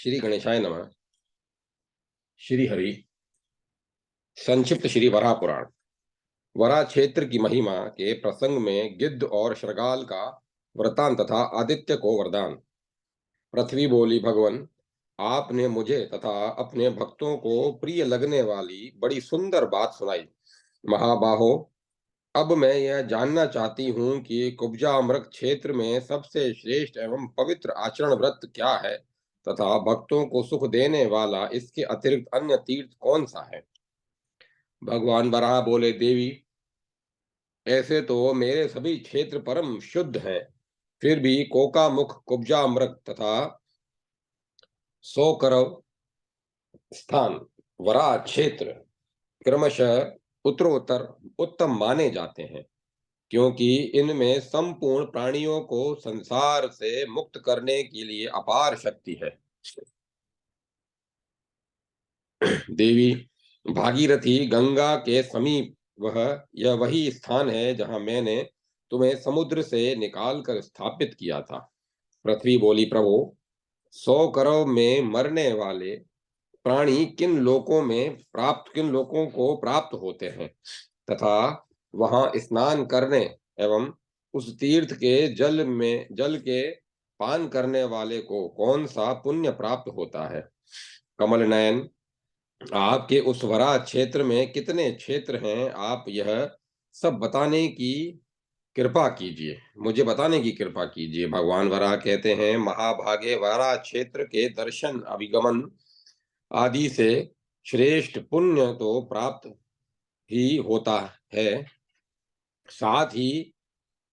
श्री गणेशाय नमः। श्री हरि। संक्षिप्त श्री वराह पुराण। वराह क्षेत्र की महिमा के प्रसंग में गिद्ध और शृगाल का वृतांत तथा आदित्य को वरदान। पृथ्वी बोली, भगवान, आपने मुझे तथा अपने भक्तों को प्रिय लगने वाली बड़ी सुंदर बात सुनाई। महाबाहो, अब मैं यह जानना चाहती हूँ कि कुब्जामृत क्षेत्र में सबसे श्रेष्ठ एवं पवित्र आचरण व्रत क्या है तथा भक्तों को सुख देने वाला इसके अतिरिक्त अन्य तीर्थ कौन सा है। भगवान बराह बोले, देवी, ऐसे तो मेरे सभी क्षेत्र परम शुद्ध हैं, फिर भी कोकामुख, कुब्जामृत तथा सोकरव स्थान वराह क्षेत्र क्रमशः उत्तरोत्तर उत्तम माने जाते हैं, क्योंकि इनमें संपूर्ण प्राणियों को संसार से मुक्त करने के लिए अपार शक्ति है। देवी, भागीरथी गंगा के समीप यह वही स्थान है जहां मैंने तुम्हें समुद्र से निकालकर स्थापित किया था। पृथ्वी बोली, प्रभु, 100 करोड़ में मरने वाले प्राणी किन लोकों को प्राप्त होते हैं तथा वहां स्नान करने एवं उस तीर्थ के जल के पान करने वाले को कौन सा पुण्य प्राप्त होता है। कमल नयन, आपके उस वराह क्षेत्र में कितने क्षेत्र हैं, आप यह सब बताने की कृपा कीजिए, मुझे बताने की कृपा कीजिए। भगवान वराह कहते हैं, महाभागे, वराह क्षेत्र के दर्शन, अभिगमन आदि से श्रेष्ठ पुण्य तो प्राप्त ही होता है, साथ ही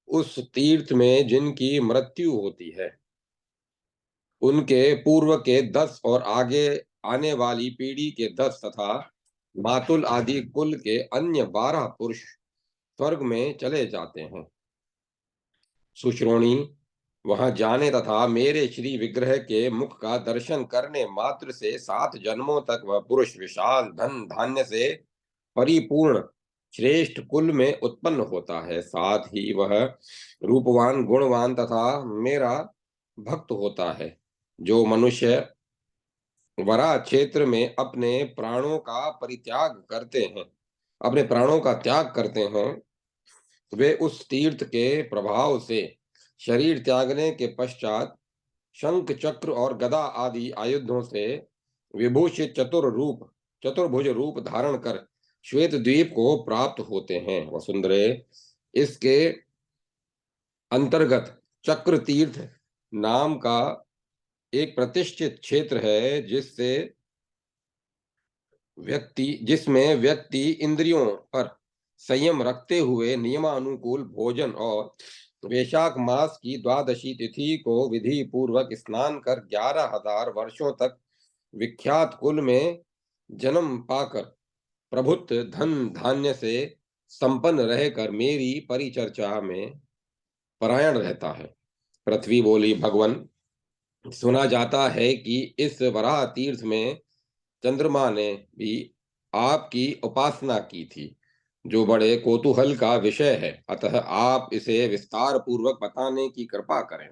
उस तीर्थ में जिनकी मृत्यु होती है उनके पूर्व के 10 और आगे आने वाली पीढ़ी के 10 तथा मातुल आदि कुल के अन्य 12 पुरुष स्वर्ग में चले जाते हैं। सुश्रोणी, वहां जाने तथा मेरे श्री विग्रह के मुख का दर्शन करने मात्र से 7 जन्मों तक वह पुरुष विशाल धन धान्य से परिपूर्ण श्रेष्ठ कुल में उत्पन्न होता है, साथ ही वह रूपवान, गुणवान तथा मेरा भक्त होता है। जो मनुष्य वराह क्षेत्र में अपने प्राणों का त्याग करते हैं, वे उस तीर्थ के प्रभाव से शरीर त्यागने के पश्चात शंख, चक्र और गदा आदि आयुधों से विभूषित चतुर्भुज रूप धारण कर श्वेत द्वीप को प्राप्त होते हैं। वसुंधरे, इसके अंतर्गत चक्र तीर्थ नाम का एक प्रतिष्ठित क्षेत्र है, जिसमें व्यक्ति इंद्रियों पर संयम रखते हुए नियमानुकूल भोजन और वैशाख मास की द्वादशी तिथि को विधि पूर्वक स्नान कर 11,000 वर्षों तक विख्यात कुल में जन्म पाकर प्रभुत्व धन धान्य से संपन्न रहकर मेरी परिचर्चा में परायण रहता है। पृथ्वी बोली, भगवान, सुना जाता है कि इस वराह तीर्थ में चंद्रमा ने भी आपकी उपासना की थी, जो बड़े कौतूहल का विषय है, अतः आप इसे विस्तार पूर्वक बताने की कृपा करें।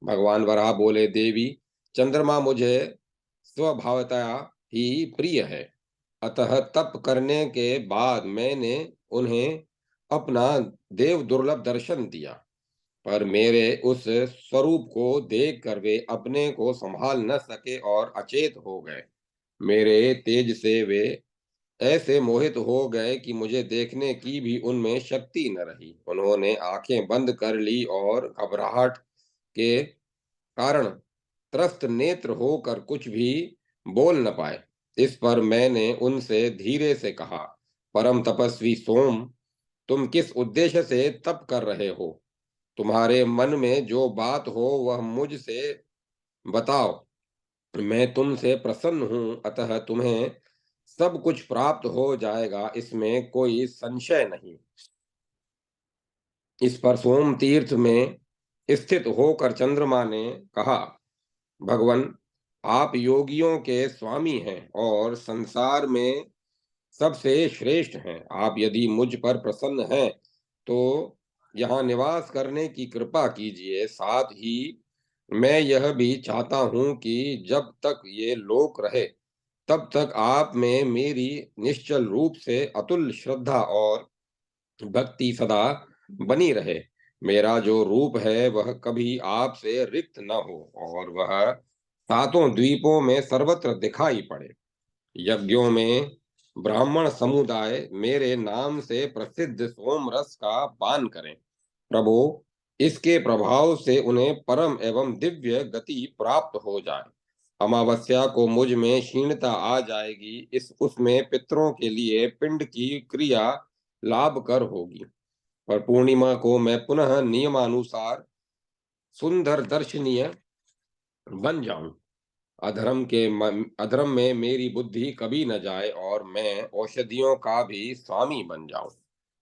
भगवान वराह बोले, देवी, चंद्रमा मुझे स्वभावतः ही प्रिय है, अतः तप करने के बाद मैंने उन्हें अपना देव दुर्लभ दर्शन दिया, पर मेरे उस स्वरूप को देखकर वे अपने को संभाल न सके और अचेत हो गए। मेरे तेज से वे ऐसे मोहित हो गए कि मुझे देखने की भी उनमें शक्ति न रही। उन्होंने आंखें बंद कर ली और घबराहट के कारण त्रस्त नेत्र होकर कुछ भी बोल न पाए। इस पर मैंने उनसे धीरे से कहा, परम तपस्वी सोम, तुम किस उद्देश्य से तप कर रहे हो? तुम्हारे मन में जो बात हो वह मुझसे बताओ। मैं तुमसे प्रसन्न हूं, अतः तुम्हें सब कुछ प्राप्त हो जाएगा, इसमें कोई संशय नहीं। इस पर सोम तीर्थ में स्थित होकर चंद्रमा ने कहा, भगवान, आप योगियों के स्वामी हैं और संसार में सबसे श्रेष्ठ हैं। आप यदि मुझ पर प्रसन्न हैं तो यहाँ निवास करने की कृपा कीजिए, साथ ही मैं यह भी चाहता हूँ कि जब तक ये लोक रहे, तब तक आप में मेरी निश्चल रूप से अतुल्य श्रद्धा और भक्ति सदा बनी रहे। मेरा जो रूप है वह कभी आपसे रिक्त न हो और वह सातों द्वीपों में सर्वत्र दिखाई पड़े। यज्ञों में ब्राह्मण समुदाय मेरे नाम से प्रसिद्ध सोम रस का पान करें। प्रभु, इसके प्रभाव से उन्हें परम एवं दिव्य गति प्राप्त हो जाए। अमावस्या को मुझ में क्षीणता आ जाएगी, इस उसमें पितरों के लिए पिंड की क्रिया लाभकर होगी। और पूर्णिमा को मैं पुनः नियमानुसार सुंदर दर्शनीय बन जाऊं। अधर्म में मेरी बुद्धि कभी न जाए और मैं औषधियों का भी स्वामी बन जाऊं।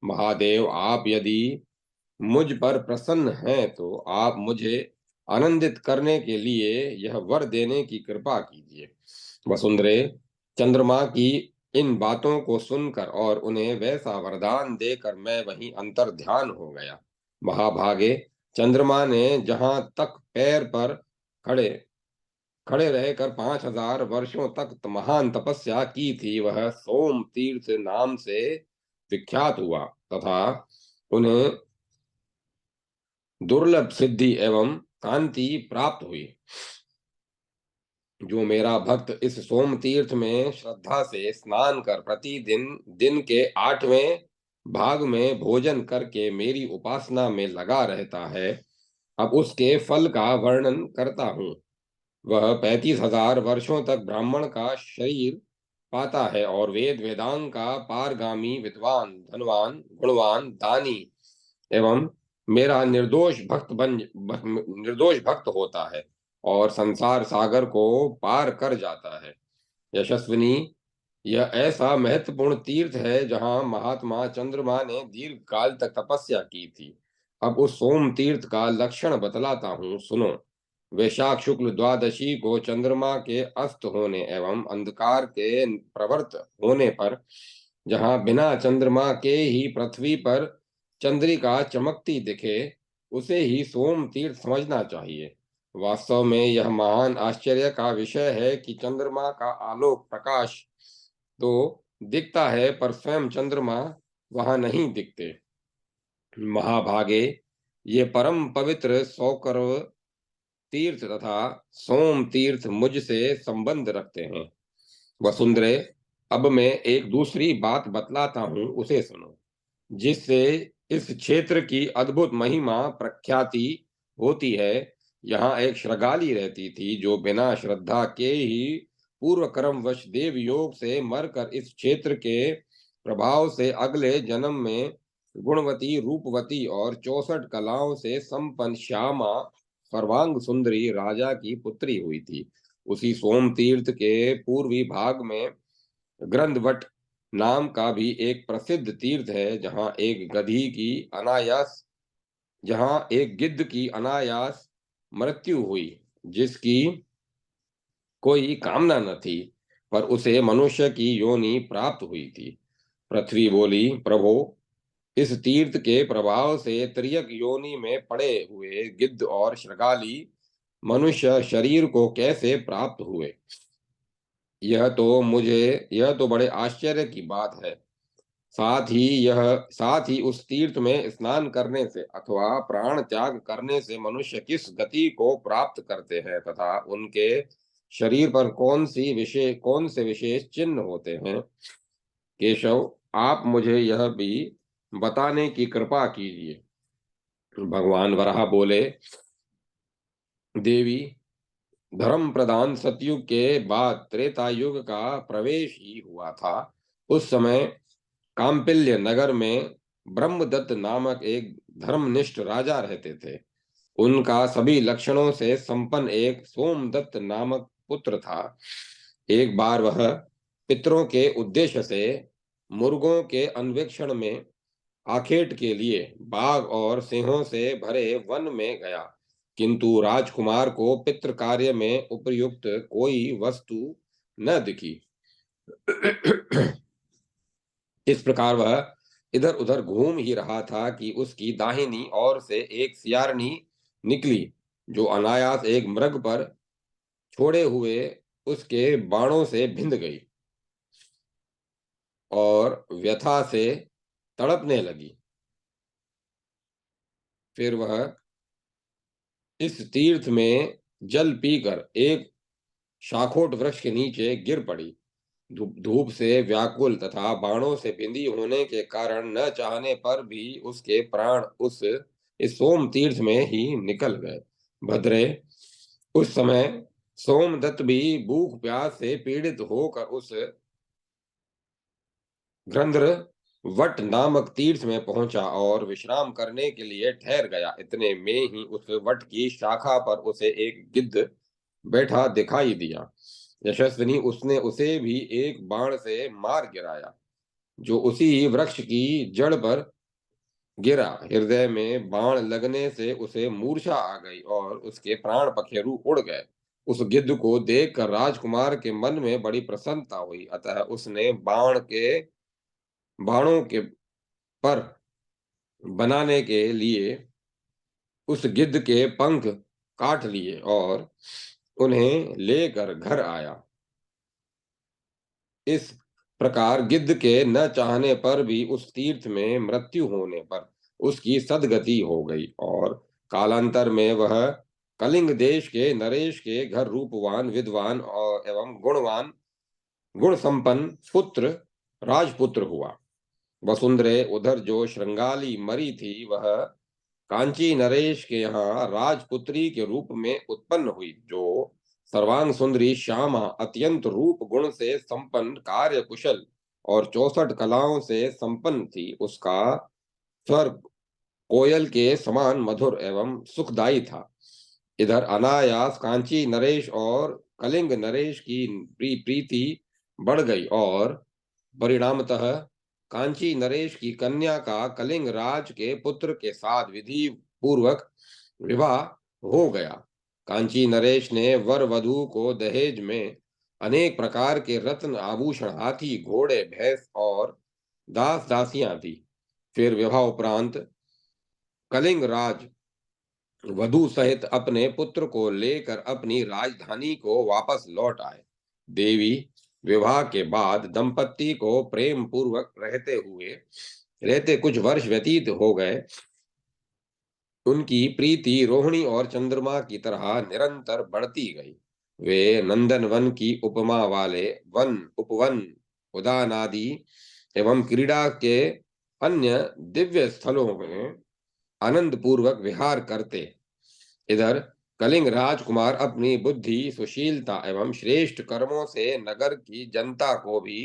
महादेव, आप यदि मुझ पर प्रसन्न हैं तो आप मुझे आनंदित करने के लिए यह वर देने की कृपा कीजिए। वसुंधरे, चंद्रमा की इन बातों को सुनकर और उन्हें वैसा वरदान देकर मैं वहीं अंतर ध्यान हो गया। महाभागे, चंद्रमा ने जहां तक पैर पर खड़े खड़े रहकर 5,000 वर्षों तक महान तपस्या की थी, वह सोम तीर्थ नाम से विख्यात हुआ तथा उन्हें दुर्लभ सिद्धि एवं कांति प्राप्त हुई। जो मेरा भक्त इस सोम तीर्थ में श्रद्धा से स्नान कर प्रतिदिन दिन के 8वें भाग में भोजन करके मेरी उपासना में लगा रहता है, अब उसके फल का वर्णन करता हूँ। वह 35,000 वर्षों तक ब्राह्मण का शरीर पाता है और वेद वेदांग का पारगामी विद्वान, धनवान, गुणवान, दानी एवं मेरा निर्दोष भक्त होता है और संसार सागर को पार कर जाता है। यशस्विनी, यह ऐसा महत्वपूर्ण तीर्थ है जहाँ महात्मा चंद्रमा ने दीर्घ काल तक तपस्या की थी। अब उस सोम तीर्थ का लक्षण बतलाता हूँ, सुनो। वैशाख शुक्ल द्वादशी को चंद्रमा के अस्त होने एवं अंधकार के प्रवृत्त होने पर, जहाँ बिना चंद्रमा के ही पृथ्वी पर चंद्रिका चमकती दिखे, उसे ही सोम तीर्थ समझना चाहिए। वास्तव में यह महान आश्चर्य का विषय है कि चंद्रमा का आलोक प्रकाश तो दिखता है पर स्वयं चंद्रमा वहां नहीं दिखते। महाभागे, ये परम पवित्र सौकर्व तीर्थ तथा सोम तीर्थ मुझसे संबंध रखते हैं। वसुंधरे, अब मैं एक दूसरी बात बतलाता हूं, उसे सुनो, जिससे इस क्षेत्र की अद्भुत महिमा प्रख्याति होती है। यहाँ एक श्रृंगाली रहती थी जो बिना श्रद्धा के ही पूर्व कर्मवश देव योग से मरकर इस क्षेत्र के प्रभाव से अगले जन्म में गुणवती, रूपवती और 64 कलाओं से संपन्न श्यामा सर्वांग सुंदरी राजा की पुत्री हुई थी। उसी सोम तीर्थ के पूर्वी भाग में ग्रंथवट नाम का भी एक प्रसिद्ध तीर्थ है, जहां एक गिद्ध की अनायास मृत्यु हुई, जिसकी कोई कामना न थी, पर उसे मनुष्य की योनि प्राप्त हुई थी। पृथ्वी बोली, प्रभो, इस तीर्थ के प्रभाव से तिर्यक योनि में पड़े हुए गिद्ध और श्रृंगाली मनुष्य शरीर को कैसे प्राप्त हुए? यह तो बड़े आश्चर्य की बात है। साथ ही उस तीर्थ में स्नान करने से अथवा प्राण त्याग करने से मनुष्य किस गति को प्राप्त करते हैं तथा उनके शरीर पर कौन से विशेष चिन्ह होते हैं? केशव, आप मुझे यह भी बताने की कृपा कीजिए। भगवान वराह बोले, देवी, धर्म प्रधान सतयुग के बाद त्रेता युग का प्रवेश ही हुआ था। उस समय काम्पिल्य नगर में ब्रह्मदत्त नामक एक धर्मनिष्ठ राजा रहते थे। उनका सभी लक्षणों से संपन्न एक सोमदत्त नामक पुत्र था। एक बार वह पितरों के उद्देश्य से मुर्गों के अन्वेषण में आखेट के लिए बाघ और सिंहों से भरे वन में गया, किंतु राजकुमार को पितृ कार्य में उपयुक्त कोई वस्तु न दिखी। इस प्रकार वह इधर उधर घूम ही रहा था कि उसकी दाहिनी ओर से एक सियारनी निकली, जो अनायास एक मृग पर छोड़े हुए उसके बाणों से भिंद गई और व्यथा से तड़पने लगी। फिर वह इस तीर्थ में जल पीकर एक शाखोट वृक्ष के नीचे गिर पड़ी। धूप से व्याकुल तथा बाणों से बिंदी होने के कारण न चाहने पर भी उसके प्राण इस सोम तीर्थ में ही निकल गए। भद्रे, उस समय सोमदत्त भी भूख प्यास से पीड़ित होकर उस घ्रंद्र वट नामक तीर्थ में पहुंचा और विश्राम करने के लिए ठहर गया। इतने में ही उस वट की शाखा पर उसे एक गिद्ध बैठा दिखाई दिया। यशस्विनी उसने उसे भी एक बाण से मार गिराया, जो उसी वृक्ष की जड़ पर गिरा। हृदय में बाण लगने से उसे मूर्छा आ गई और उसके प्राण पखेरु उड़ गए। उस गिद्ध को देखकर राजकुमार के मन में बड़ी प्रसन्नता हुई, अतः उसने बाणों के पर बनाने के लिए उस गिद्ध के पंख काट लिए और उन्हें लेकर घर आया। इस प्रकार गिद्ध के न चाहने पर भी उस तीर्थ में मृत्यु होने पर उसकी सद्गति हो गई और कालांतर में वह कलिंग देश के नरेश के घर रूपवान, विद्वान और एवं गुण संपन्न पुत्र राजपुत्र हुआ। वसुंधरे उधर जो श्रृंगाली मरी थी, वह कांची नरेश के यहाँ राजपुत्री के रूप में उत्पन्न हुई, जो सर्वांग सुंदरी श्यामा, अत्यंत रूप गुण से संपन्न, कार्य कुशल और 64 कलाओं से संपन्न थी। उसका स्वर कोयल के समान मधुर एवं सुखदायी था। इधर अनायास कांची नरेश और कलिंग नरेश की प्रीति बढ़ गई और परिणामतः कांची नरेश की कन्या का कलिंग राज के पुत्र के साथ विधि पूर्वक विवाह हो गया। कांची नरेश ने वर वधु को दहेज में अनेक प्रकार के रत्न आभूषण, हाथी, घोड़े, भैंस और दास दासियां दी। फिर विवाह उपरांत कलिंग राज वधु सहित अपने पुत्र को लेकर अपनी राजधानी को वापस लौट आए। देवी विवाह के बाद दंपत्ति को प्रेम पूर्वक रहते कुछ वर्ष व्यतीत हो गए। उनकी प्रीति रोहिणी और चंद्रमा की तरह निरंतर बढ़ती गई। वे नंदन वन की उपमा वाले उपवन, उद्यान आदि एवं क्रीड़ा के अन्य दिव्य स्थलों में आनंद पूर्वक विहार करते। इधर कलिंग राजकुमार अपनी बुद्धि, सुशीलता एवं श्रेष्ठ कर्मों से नगर की जनता को भी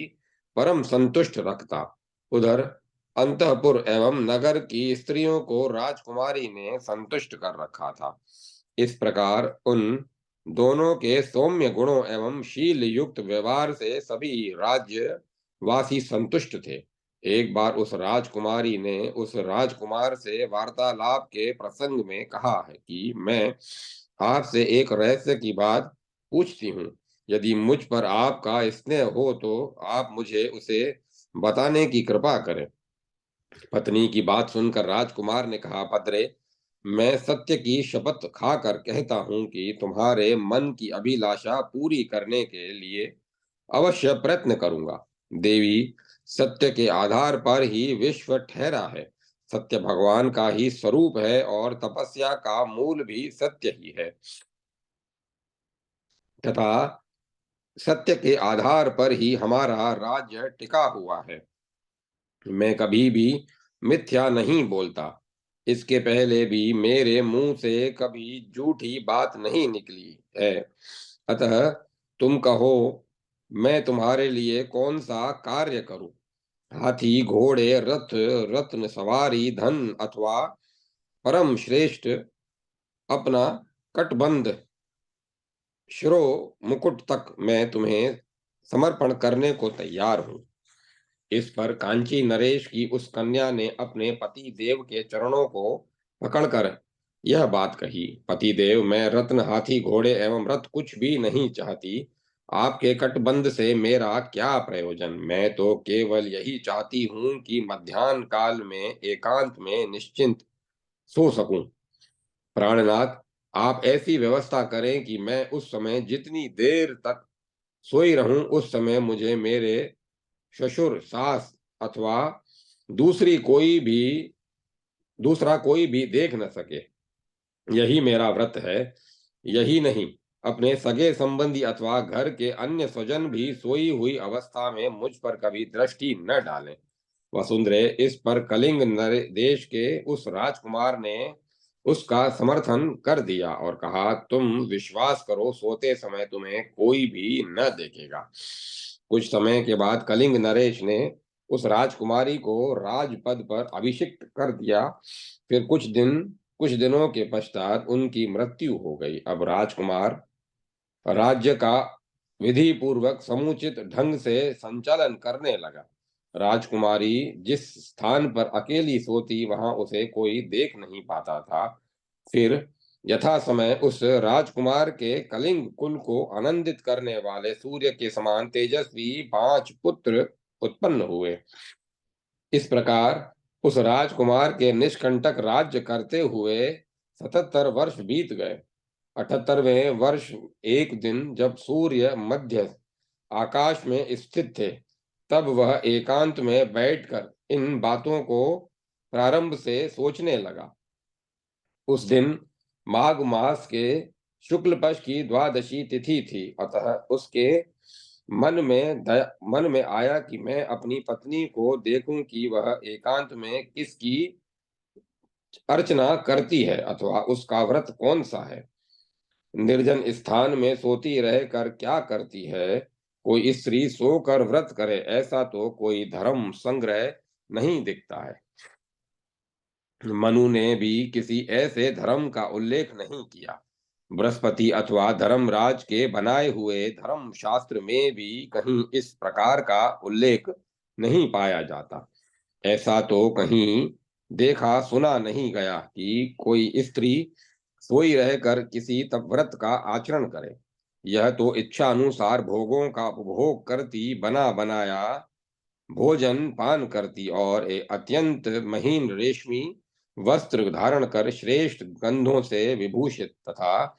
परम संतुष्ट रखता। उधर अंतःपुर एवं नगर की स्त्रियों को राजकुमारी ने संतुष्ट कर रखा था। इस प्रकार उन दोनों के सौम्य गुणों एवं शील युक्त व्यवहार से सभी राज्यवासी संतुष्ट थे। एक बार उस राजकुमारी ने उस राजकुमार से वार्तालाप के प्रसंग में कहा है कि मैं आपसे एक रहस्य की बात पूछती हूँ। यदि मुझ पर आपका स्नेह हो तो आप मुझे उसे बताने की कृपा करें। पत्नी की बात सुनकर राजकुमार ने कहा, भद्रे, मैं सत्य की शपथ खाकर कहता हूं कि तुम्हारे मन की अभिलाषा पूरी करने के लिए अवश्य प्रयत्न करूंगा। देवी, सत्य के आधार पर ही विश्व ठहरा है। सत्य भगवान का ही स्वरूप है और तपस्या का मूल भी सत्य ही है तथा सत्य के आधार पर ही हमारा राज्य टिका हुआ है। मैं कभी भी मिथ्या नहीं बोलता। इसके पहले भी मेरे मुंह से कभी झूठी बात नहीं निकली है। अतः तुम कहो, मैं तुम्हारे लिए कौन सा कार्य करूं? हाथी, घोड़े, रथ, रत्न सवारी, धन अथवा परम श्रेष्ठ अपना कटबंध, शिरो मुकुट तक मैं तुम्हें समर्पण करने को तैयार हूं। इस पर कांची नरेश की उस कन्या ने अपने पति देव के चरणों को पकड़कर यह बात कही, पति देव, मैं रत्न, हाथी, घोड़े एवं रथ कुछ भी नहीं चाहती। आपके कटबंध से मेरा क्या प्रयोजन? मैं तो केवल यही चाहती हूं कि मध्याह्न काल में एकांत में निश्चिंत सो सकूं। प्राणनाथ, आप ऐसी व्यवस्था करें कि मैं उस समय जितनी देर तक सोई रहूं, उस समय मुझे मेरे ससुर, सास अथवा दूसरी कोई भी दूसरा कोई भी देख न सके। यही मेरा व्रत है। यही नहीं, अपने सगे संबंधी अथवा घर के अन्य स्वजन भी सोई हुई अवस्था में मुझ पर कभी दृष्टि न डालें। वसुंधरे, इस पर कलिंग देश के उस राजकुमार ने उसका समर्थन कर दिया और कहा, तुम विश्वास करो, सोते समय तुम्हें कोई भी न देखेगा। कुछ समय के बाद कलिंग नरेश ने उस राजकुमारी को राजपद पर अभिषिक्त कर दिया। फिर कुछ दिनों के पश्चात उनकी मृत्यु हो गई। अब राजकुमार राज्य का विधि पूर्वक समुचित ढंग से संचालन करने लगा। राजकुमारी जिस स्थान पर अकेली सोती, वहां उसे कोई देख नहीं पाता था। फिर यथा समय उस राजकुमार के कलिंग कुल को आनंदित करने वाले सूर्य के समान तेजस्वी 5 पुत्र उत्पन्न हुए। इस प्रकार उस राजकुमार के निष्कंटक राज्य करते हुए 77 वर्ष बीत गए। 78वें वर्ष एक दिन, जब सूर्य मध्य आकाश में स्थित थे, तब वह एकांत में बैठकर इन बातों को प्रारंभ से सोचने लगा। उस दिन माघ मास के शुक्ल पक्ष की द्वादशी तिथि थी। अतः उसके मन में आया कि मैं अपनी पत्नी को देखूं कि वह एकांत में किसकी अर्चना करती है अथवा उसका व्रत कौन सा है। निर्जन स्थान में सोती रहकर क्या करती है। कोई स्त्री सोकर व्रत करे, ऐसा तो कोई धर्म संग्रह नहीं दिखता है। मनु ने भी किसी ऐसे धर्म का उल्लेख नहीं किया। बृहस्पति अथवा धर्मराज के बनाए हुए धर्म शास्त्र में भी कहीं इस प्रकार का उल्लेख नहीं पाया जाता। ऐसा तो कहीं देखा सुना नहीं गया कि कोई स्त्री सोई रहकर किसी तप व्रत का आचरण करे। यह तो इच्छा अनुसार भोगों का उपभोग करती, बना बनाया भोजन पान करती और एक अत्यंत महीन रेशमी वस्त्र धारण कर श्रेष्ठ गंधों से विभूषित तथा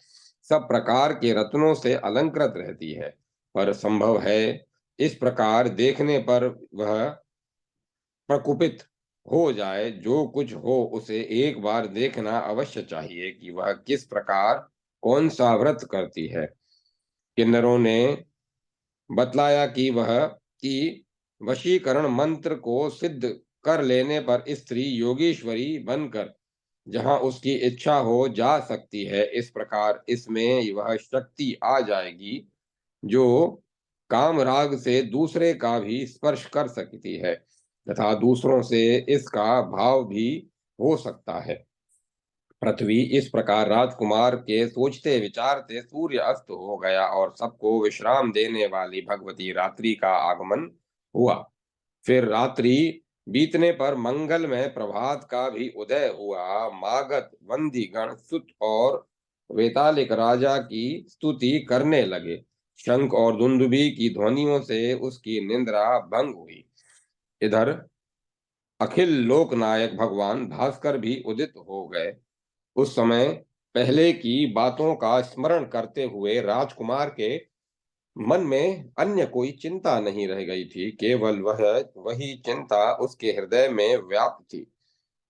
सब प्रकार के रत्नों से अलंकृत रहती है। पर संभव है, इस प्रकार देखने पर वह प्रकुपित हो जाए। जो कुछ हो, उसे एक बार देखना अवश्य चाहिए कि वह किस प्रकार कौन सा व्रत करती है। किन्नरों ने बतलाया कि वशीकरण मंत्र को सिद्ध कर लेने पर स्त्री योगीश्वरी बनकर जहां उसकी इच्छा हो जा सकती है। इस प्रकार इसमें वह शक्ति आ जाएगी जो काम राग से दूसरे का भी स्पर्श कर सकती है तथा दूसरों से इसका भाव भी हो सकता है। पृथ्वी इस प्रकार राजकुमार के सोचते विचारते सूर्य अस्त हो गया और सबको विश्राम देने वाली भगवती रात्रि का आगमन हुआ। फिर रात्रि बीतने पर मंगलमय प्रभात का भी उदय हुआ। मागध वंदीगण सुत और वेतालिक राजा की स्तुति करने लगे। शंख और दुंदुभी की ध्वनियों से उसकी निंद्रा भंग हुई। इधर अखिल लोकनायक भगवान भास्कर भी उदित हो गए। उस समय पहले की बातों का स्मरण करते हुए राजकुमार के मन में अन्य कोई चिंता नहीं रह गई थी। केवल वही चिंता उसके हृदय में व्याप्त थी।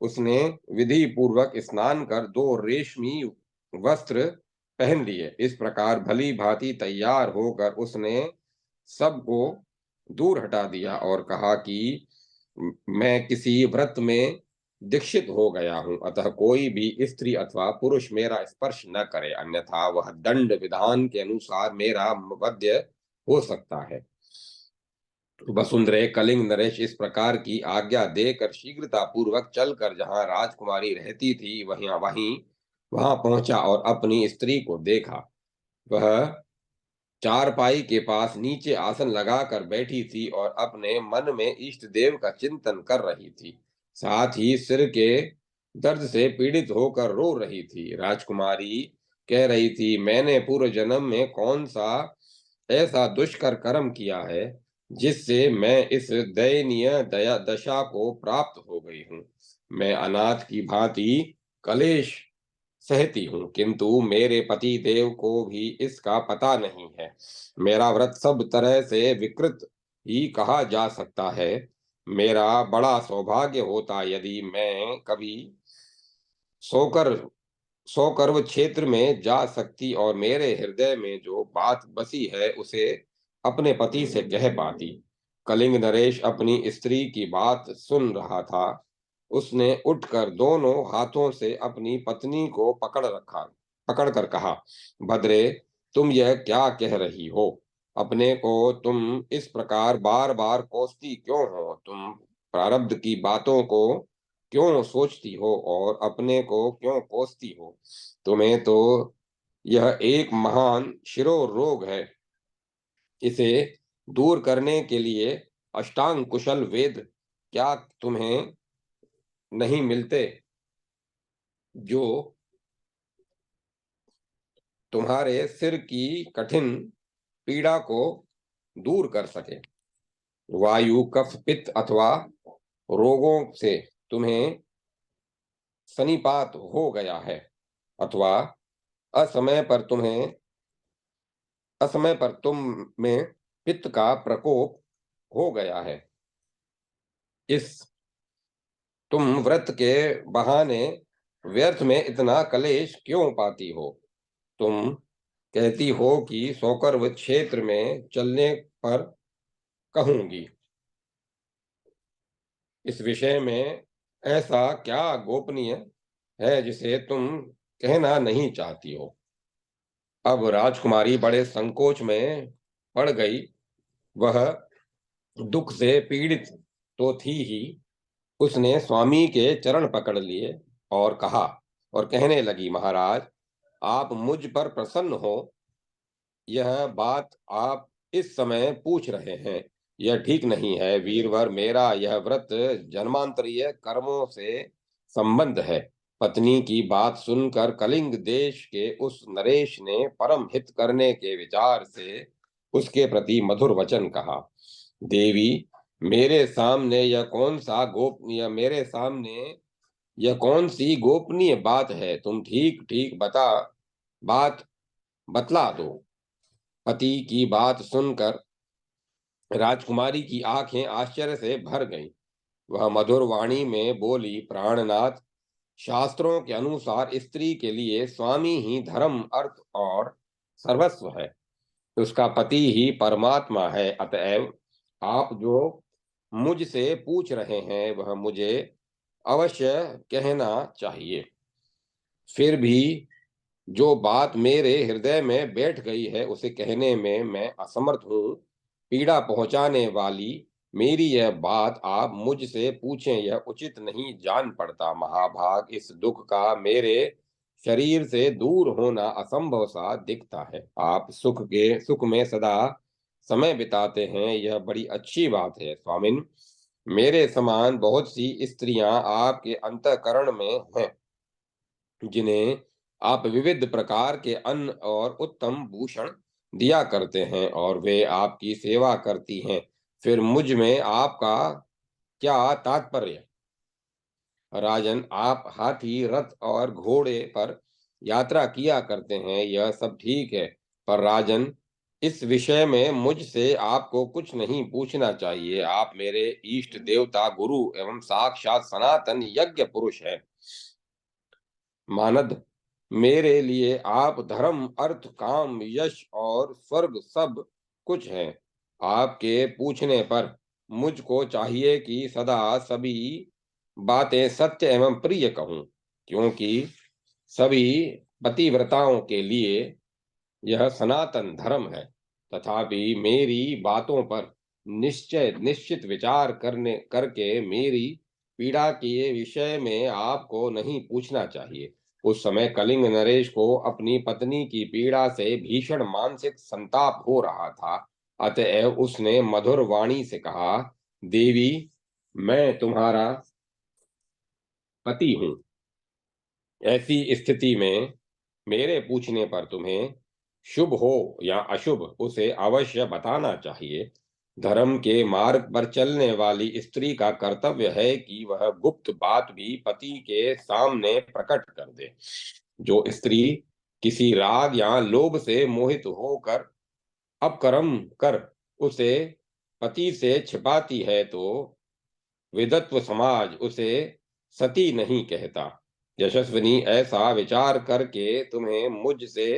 उसने विधि पूर्वक स्नान कर 2 रेशमी वस्त्र पहन लिए। इस प्रकार भली भांति तैयार होकर उसने सबको दूर हटा दिया और कहा कि मैं किसी व्रत में दीक्षित हो गया हूं, अतः कोई भी स्त्री अथवा पुरुष मेरा स्पर्श न करे, अन्यथा वह दंड विधान के अनुसार मेरा वध्य हो सकता है। वसुंधरे, कलिंग नरेश इस प्रकार की आज्ञा देकर शीघ्रता पूर्वक चलकर जहां राजकुमारी रहती थी वहां पहुंचा और अपनी स्त्री को देखा। वह चारपाई के पास नीचे आसन लगाकर बैठी थी और अपने मन में इष्ट देव का चिंतन कर रही थी। साथ ही सिर के दर्द से पीड़ित होकर रो रही थी। राजकुमारी कह रही थी, मैंने पूर्व जन्म में कौन सा ऐसा दुष्कर कर्म किया है जिससे मैं इस दयनीय दया दशा को प्राप्त हो गई हूँ। मैं अनाथ की भांति कलेश सहती हूँ, किंतु मेरे पति देव को भी इसका पता नहीं है। मेरा व्रत सब तरह से विकृत ही कहा जा सकता है। मेरा बड़ा सौभाग्य होता यदि मैं कभी सोकर सोकर्व क्षेत्र में जा सकती और मेरे हृदय में जो बात बसी है उसे अपने पति से कह पाती। कलिंग नरेश अपनी स्त्री की बात सुन रहा था। उसने उठकर दोनों हाथों से अपनी पत्नी को पकड़कर कहा, भद्रे, तुम यह क्या कह रही हो? अपने को तुम इस प्रकार बार बार कोसती क्यों हो? तुम प्रारब्ध की बातों को क्यों सोचती हो और अपने को क्यों कोसती हो? तुम्हें तो यह एक महान शिरोरोग है। इसे दूर करने के लिए अष्टांग कुशल वेद क्या तुम्हें नहीं मिलते जो तुम्हारे सिर की कठिन पीड़ा को दूर कर सके? वायु, कफ, पित्त अथवा रोगों से तुम्हें सन्निपात हो गया है, अथवा असमय पर तुम्हें असमय पर तुम में पित्त का प्रकोप हो गया है। इस तुम व्रत के बहाने व्यर्थ में इतना कलेश क्यों पाती हो? तुम कहती हो कि सोकर्व क्षेत्र में चलने पर कहूंगी। इस विषय में ऐसा क्या गोपनीय है जिसे तुम कहना नहीं चाहती हो? अब राजकुमारी बड़े संकोच में पड़ गई। वह दुख से पीड़ित तो थी ही, उसने स्वामी के चरण पकड़ लिए और कहा और कहने लगी, महाराज, आप मुझ पर प्रसन्न हो। यह बात आप इस समय पूछ रहे हैं, यह ठीक नहीं है। वीरवर, मेरा यह व्रत जन्मांतरीय कर्मों से संबंध है। पत्नी की बात सुनकर कलिंग देश के उस नरेश ने परम हित करने के विचार से उसके प्रति मधुर वचन कहा। देवी, मेरे सामने यह कौन सा गोपनीय मेरे सामने यह कौन सी गोपनीय बात है? तुम ठीक ठीक बात बतला दो। पति की बात सुनकर राजकुमारी की आंखें आश्चर्य से भर गईं। वह मधुर वाणी में बोली, प्राणनाथ, शास्त्रों के अनुसार स्त्री के लिए स्वामी ही धर्म, अर्थ और सर्वस्व है। उसका पति ही परमात्मा है। अतएव आप जो मुझसे पूछ रहे हैं वह मुझे अवश्य कहना चाहिए। फिर भी जो बात मेरे हृदय में बैठ गई है उसे कहने में मैं असमर्थ हूँ। पीड़ा पहुंचाने वाली मेरी यह बात आप मुझसे पूछें, यह उचित नहीं जान पड़ता। महाभाग, इस दुख का मेरे शरीर से दूर होना असंभव सा दिखता है। आप सुख में सदा समय बिताते हैं, यह बड़ी अच्छी बात है। स्वामिन, मेरे समान बहुत सी स्त्रियां आपके अंतःकरण में हैं, जिन्हें आप विविध प्रकार के अन्न और उत्तम भूषण दिया करते हैं और वे आपकी सेवा करती हैं। फिर मुझ में आपका क्या तात्पर्य? राजन, आप हाथी, रथ और घोड़े पर यात्रा किया करते हैं, यह सब ठीक है। पर राजन, इस विषय में मुझसे आपको कुछ नहीं पूछना चाहिए। आप मेरे इष्ट देवता, गुरु एवं साक्षात सनातन यज्ञ पुरुष हैं। मानद, मेरे लिए आप धर्म, अर्थ, काम, यश और स्वर्ग सब कुछ हैं। आपके पूछने पर मुझको चाहिए कि सदा सभी बातें सत्य एवं प्रिय कहूं, क्योंकि सभी पतिव्रताओं के लिए यह सनातन धर्म है। तथापि मेरी बातों पर निश्चित विचार करने करके मेरी पीड़ा के विषय में आपको नहीं पूछना चाहिए। उस समय कलिंग नरेश को अपनी पत्नी की पीड़ा से भीषण मानसिक संताप हो रहा था। अतएव उसने मधुर वाणी से कहा, देवी, मैं तुम्हारा पति हूँ। ऐसी स्थिति में मेरे पूछने पर तुम्हें शुभ हो या अशुभ उसे अवश्य बताना चाहिए। धर्म के मार्ग पर चलने वाली स्त्री का कर्तव्य है कि वह गुप्त बात भी पति के सामने प्रकट कर दे। जो स्त्री किसी राग या लोभ से मोहित होकर अपकर्म कर उसे पति से छिपाती है तो विधत्व समाज उसे सती नहीं कहता। यशस्विनी, ऐसा विचार करके तुम्हें मुझसे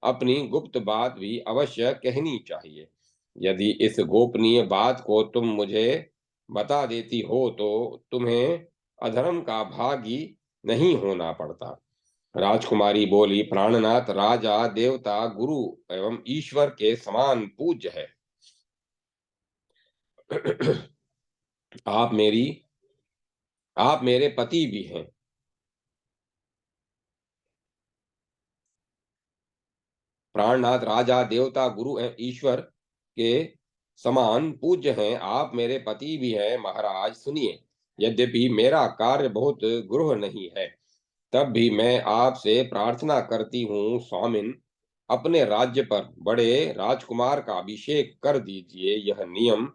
अपनी गुप्त बात भी अवश्य कहनी चाहिए। यदि इस गोपनीय बात को तुम मुझे बता देती हो तो तुम्हें अधर्म का भागी नहीं होना पड़ता। राजकुमारी बोली, प्राणनाथ, राजा देवता गुरु एवं ईश्वर के समान पूज्य है। आप मेरी आप मेरे पति भी हैं। प्राणनाथ, राजा देवता गुरु एवं ईश्वर के समान पूज्य हैं। आप मेरे पति भी हैं। महाराज सुनिए, यद्यपि मेरा कार्य बहुत गुरूह नहीं है, तब भी मैं आपसे प्रार्थना करती हूँ, स्वामिन, अपने राज्य पर बड़े राजकुमार का अभिषेक कर दीजिए। यह नियम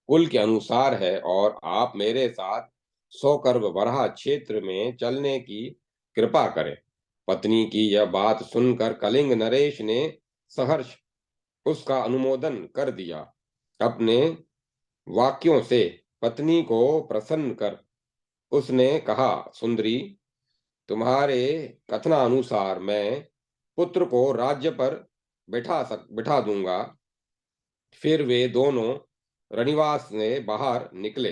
कुल के अनुसार है और आप मेरे साथ 100 वरहा क्षेत्र में चलने की कृपा करें। पत्नी की यह बात सुनकर कलिंग नरेश ने सहर्ष उसका अनुमोदन कर दिया। अपने वाक्यों से पत्नी को प्रसन्न कर उसने कहा, सुंदरी, तुम्हारे कथनानुसार मैं पुत्र को राज्य पर बिठा दूंगा। फिर वे दोनों रनिवास से बाहर निकले।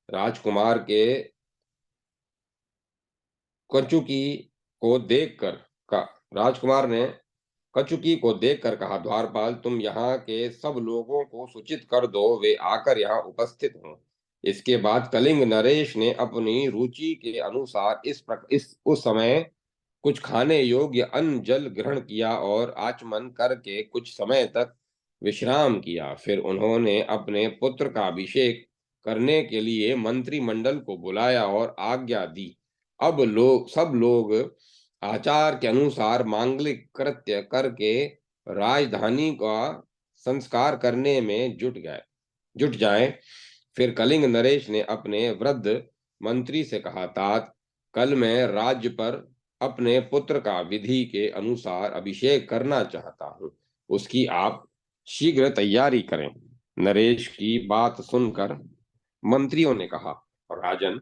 राजकुमार के कंचुकी को देखकर का राजकुमार ने कचुकी को देखकर कहा, द्वारपाल, तुम यहाँ के सब लोगों को सूचित कर दो, वे आकर यहाँ उपस्थित हों। इसके बाद कलिंग नरेश ने अपनी रुचि के अनुसार इस उस समय कुछ खाने योग्य अन्न जल ग्रहण किया और आचमन करके कुछ समय तक विश्राम किया। फिर उन्होंने अपने पुत्र का अभिषेक करने के लिए मंत्रिमंडल को बुलाया और आज्ञा दी। अब सब लोग आचार के अनुसार मांगलिक कृत्य करके राजधानी का संस्कार करने में जुट जाएं। फिर कलिंग नरेश ने अपने वृद्ध मंत्री से कहा, तात, कल मैं राज्य पर अपने पुत्र का विधि के अनुसार अभिषेक करना चाहता हूँ। उसकी आप शीघ्र तैयारी करें। नरेश की बात सुनकर मंत्रियों ने कहा, राजन,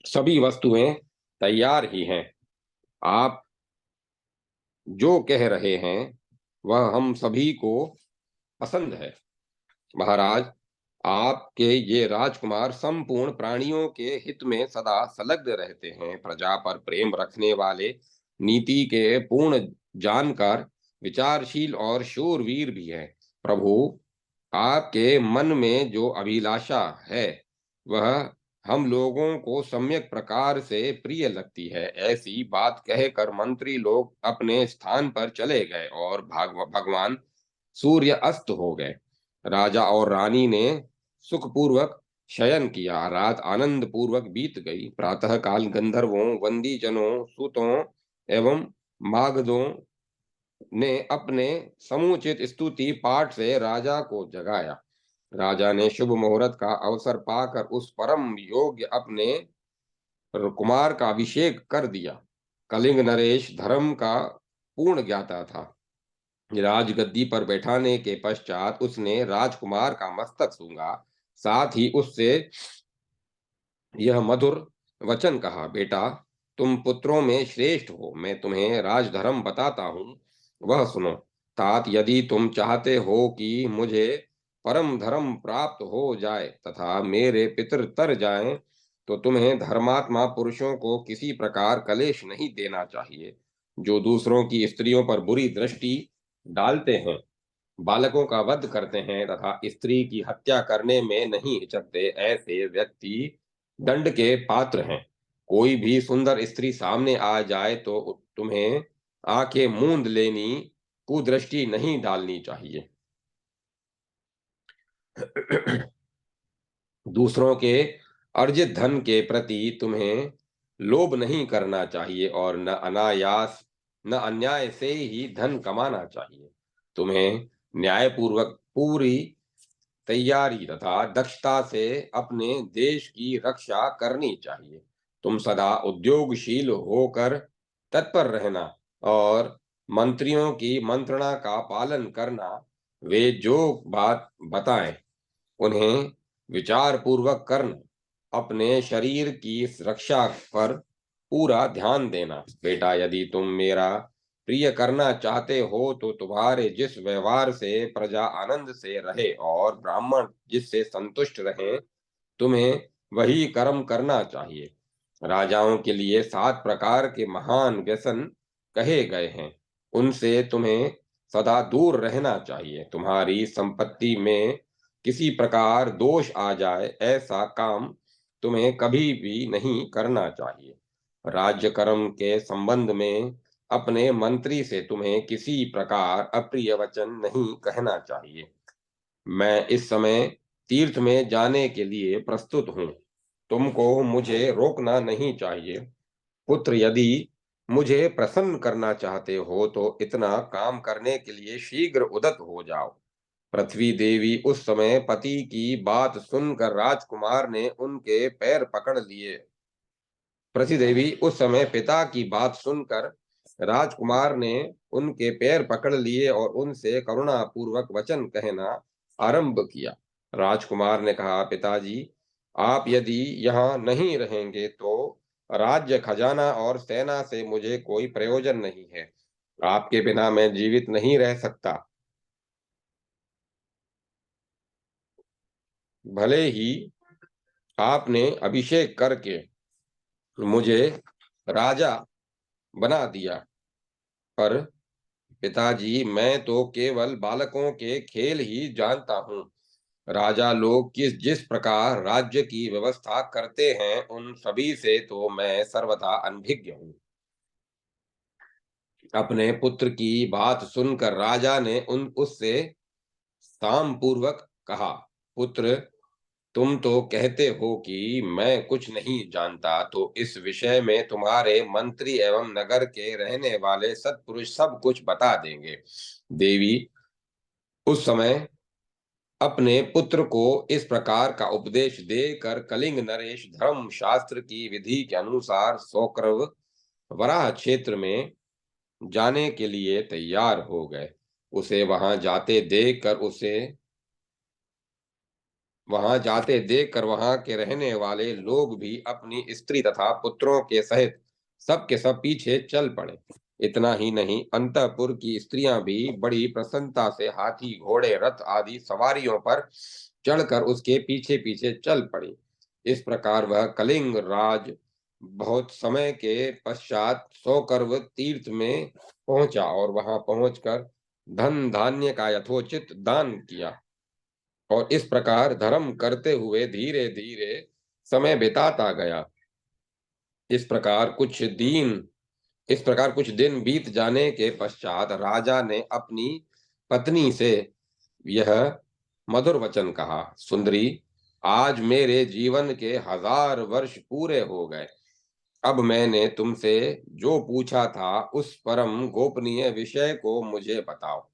सभी वस्तुएं तैयार ही हैं। आप जो कह रहे हैं वह हम सभी को पसंद है। महाराज, आपके ये राजकुमार संपूर्ण प्राणियों के हित में सदा संलग्न रहते हैं, प्रजा पर प्रेम रखने वाले, नीति के पूर्ण जानकार, विचारशील और शूरवीर भी हैं। प्रभु, आपके मन में जो अभिलाषा है वह हम लोगों को सम्यक प्रकार से प्रिय लगती है। ऐसी बात कहकर मंत्री लोग अपने स्थान पर चले गए और भगवान सूर्य अस्त हो गए। राजा और रानी ने सुखपूर्वक शयन किया। रात आनंद पूर्वक बीत गई। प्रातः काल गंधर्वों, वंदीजनों, सूतों एवं मागधों ने अपने समुचित स्तुति पाठ से राजा को जगाया। राजा ने शुभ मुहूर्त का अवसर पाकर उस परम योग्य अपने कुमार का अभिषेक कर दिया। कलिंग नरेश धर्म का पूर्ण ज्ञाता था। राजगद्दी पर बैठाने के पश्चात उसने राजकुमार का मस्तक सूंघा। साथ ही उससे यह मधुर वचन कहा, बेटा, तुम पुत्रों में श्रेष्ठ हो। मैं तुम्हें राजधर्म बताता हूँ, वह सुनो। तात, यदि तुम चाहते हो कि मुझे परम धर्म प्राप्त हो जाए तथा मेरे पितर तर जाएं, तो तुम्हें धर्मात्मा पुरुषों को किसी प्रकार कलेश नहीं देना चाहिए। जो दूसरों की स्त्रियों पर बुरी दृष्टि डालते हैं, बालकों का वध करते हैं तथा स्त्री की हत्या करने में नहीं हिचकते, ऐसे व्यक्ति दंड के पात्र हैं। कोई भी सुंदर स्त्री सामने आ जाए तो तुम्हें आंखें मूंद लेनी, कुदृष्टि नहीं डालनी चाहिए। दूसरों के अर्जित धन के प्रति तुम्हें लोभ नहीं करना चाहिए और न अन्याय से ही धन कमाना चाहिए। तुम्हें न्यायपूर्वक पूरी तैयारी तथा दक्षता से अपने देश की रक्षा करनी चाहिए। तुम सदा उद्योगशील होकर तत्पर रहना और मंत्रियों की मंत्रणा का पालन करना। वे जो बात बताएं उन्हें विचार पूर्वक करना। अपने शरीर की रक्षा पर पूरा ध्यान देना। बेटा, यदि तुम मेरा प्रिय करना चाहते हो तो तुम्हारे जिस व्यवहार से प्रजा आनंद से रहे और ब्राह्मण जिससे संतुष्ट रहे, तुम्हें वही कर्म करना चाहिए। राजाओं के लिए 7 प्रकार के महान व्यसन कहे गए हैं, उनसे तुम्हें सदा दूर रहना चाहिए। तुम्हारी संपत्ति में किसी प्रकार दोष आ जाए, ऐसा काम तुम्हें कभी भी नहीं करना चाहिए। राज्य कर्म के संबंध में अपने मंत्री से तुम्हें किसी प्रकार अप्रिय वचन नहीं कहना चाहिए। मैं इस समय तीर्थ में जाने के लिए प्रस्तुत हूँ, तुमको मुझे रोकना नहीं चाहिए। पुत्र, यदि मुझे प्रसन्न करना चाहते हो तो इतना काम करने के लिए शीघ्र उदत हो जाओ। पृथ्वी देवी उस समय पति की बात सुनकर राजकुमार ने उनके पैर पकड़ लिए। पृथ्वी देवी उस समय पिता की बात सुनकर राजकुमार ने उनके पैर पकड़ लिए और उनसे करुणा पूर्वक वचन कहना आरंभ किया। राजकुमार ने कहा, पिताजी, आप यदि यहाँ नहीं रहेंगे तो राज्य खजाना और सेना से मुझे कोई प्रयोजन नहीं है। आपके बिना मैं जीवित नहीं रह सकता। भले ही आपने अभिषेक करके मुझे राजा बना दिया, पर पिताजी, मैं तो केवल बालकों के खेल ही जानता हूँ। राजा लोग जिस प्रकार राज्य की व्यवस्था करते हैं, उन सभी से तो मैं सर्वथा अनभिज्ञ हूँ। अपने पुत्र की बात सुनकर राजा ने उससे साम पूर्वक कहा, पुत्र, तुम तो कहते हो कि मैं कुछ नहीं जानता, तो इस विषय में तुम्हारे मंत्री एवं नगर के रहने वाले सत्पुरुष सब कुछ बता देंगे। देवी उस समय अपने पुत्र को इस प्रकार का उपदेश देकर कलिंग नरेश धर्म शास्त्र की विधि के अनुसार सौक्रव वराह क्षेत्र में जाने के लिए तैयार हो गए। उसे वहां के रहने वाले लोग भी अपनी स्त्री तथा पुत्रों के सहित सब के सब पीछे चल पड़े। इतना ही नहीं, अंतःपुर की स्त्रियां भी बड़ी प्रसन्नता से हाथी, घोड़े, रथ आदि सवारियों पर चढ़कर उसके पीछे पीछे चल पड़ी। इस प्रकार वह कलिंग राज बहुत समय के पश्चात सौकर्व तीर्थ में पहुंचा और वहां पहुंचकर धन धान्य का यथोचित दान किया और इस प्रकार धर्म करते हुए धीरे धीरे समय बिताता गया। इस प्रकार कुछ दिन इस प्रकार कुछ दिन बीत जाने के पश्चात राजा ने अपनी पत्नी से यह मधुर वचन कहा, सुंदरी, आज मेरे जीवन के 1000 वर्ष पूरे हो गए। अब मैंने तुमसे जो पूछा था उस परम गोपनीय विषय को मुझे बताओ।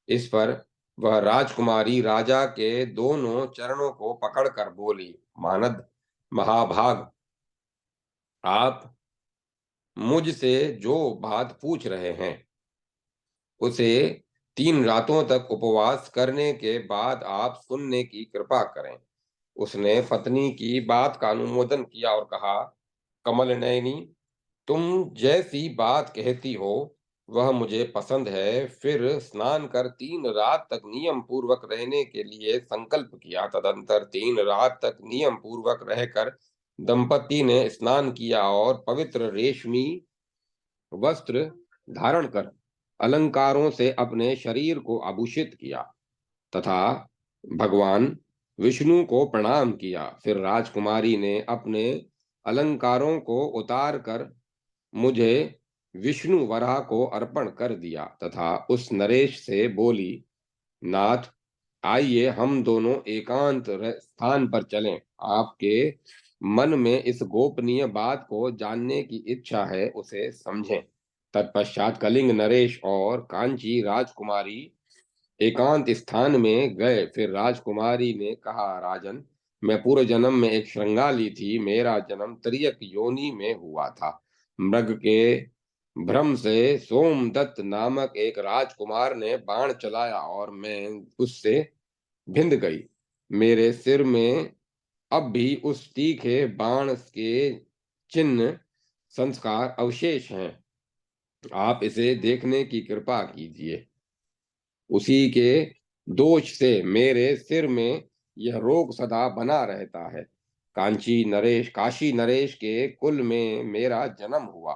इस पर वह राजकुमारी राजा के दोनों चरणों को पकड़कर बोली, मानद महाभाग, आप मुझसे जो बात पूछ रहे हैं उसे 3 रातों तक उपवास करने के बाद आप सुनने की कृपा करें। उसने पत्नी की बात का अनुमोदन किया और कहा, कमल नयनी, तुम जैसी बात कहती हो वह मुझे पसंद है। फिर स्नान कर 3 रात तक नियम पूर्वक रहने के लिए संकल्प किया। तदंतर 3 रात तक नियम पूर्वक रहकर दंपति ने स्नान किया और पवित्र रेशमी वस्त्र धारण कर अलंकारों से अपने शरीर को आभूषित किया तथा भगवान विष्णु को प्रणाम किया। फिर राजकुमारी ने अपने अलंकारों को उतार कर मुझे विष्णु वराह को अर्पण कर दिया तथा उस नरेश से बोली, नाथ, आइए हम दोनों एकांत स्थान पर चलें। आपके मन में इस गोपनीय बात को जानने की इच्छा है, उसे समझें। तत्पश्चात कलिंग नरेश और कांची राजकुमारी एकांत स्थान में गए। फिर राजकुमारी ने कहा, राजन, मैं पूर्व जन्म में एक श्रृंगाली थी, मेरा जन्म तिर्यक योनि में हुआ था। मृग के भ्रम से सोमदत्त नामक एक राजकुमार ने बाण चलाया और मैं उससे भिंद गई। मेरे सिर में अब भी उस तीखे बाण के चिन्ह संस्कार अवशेष हैं। आप इसे देखने की कृपा कीजिए। उसी के दोष से मेरे सिर में यह रोग सदा बना रहता है। काशी नरेश के कुल में मेरा जन्म हुआ।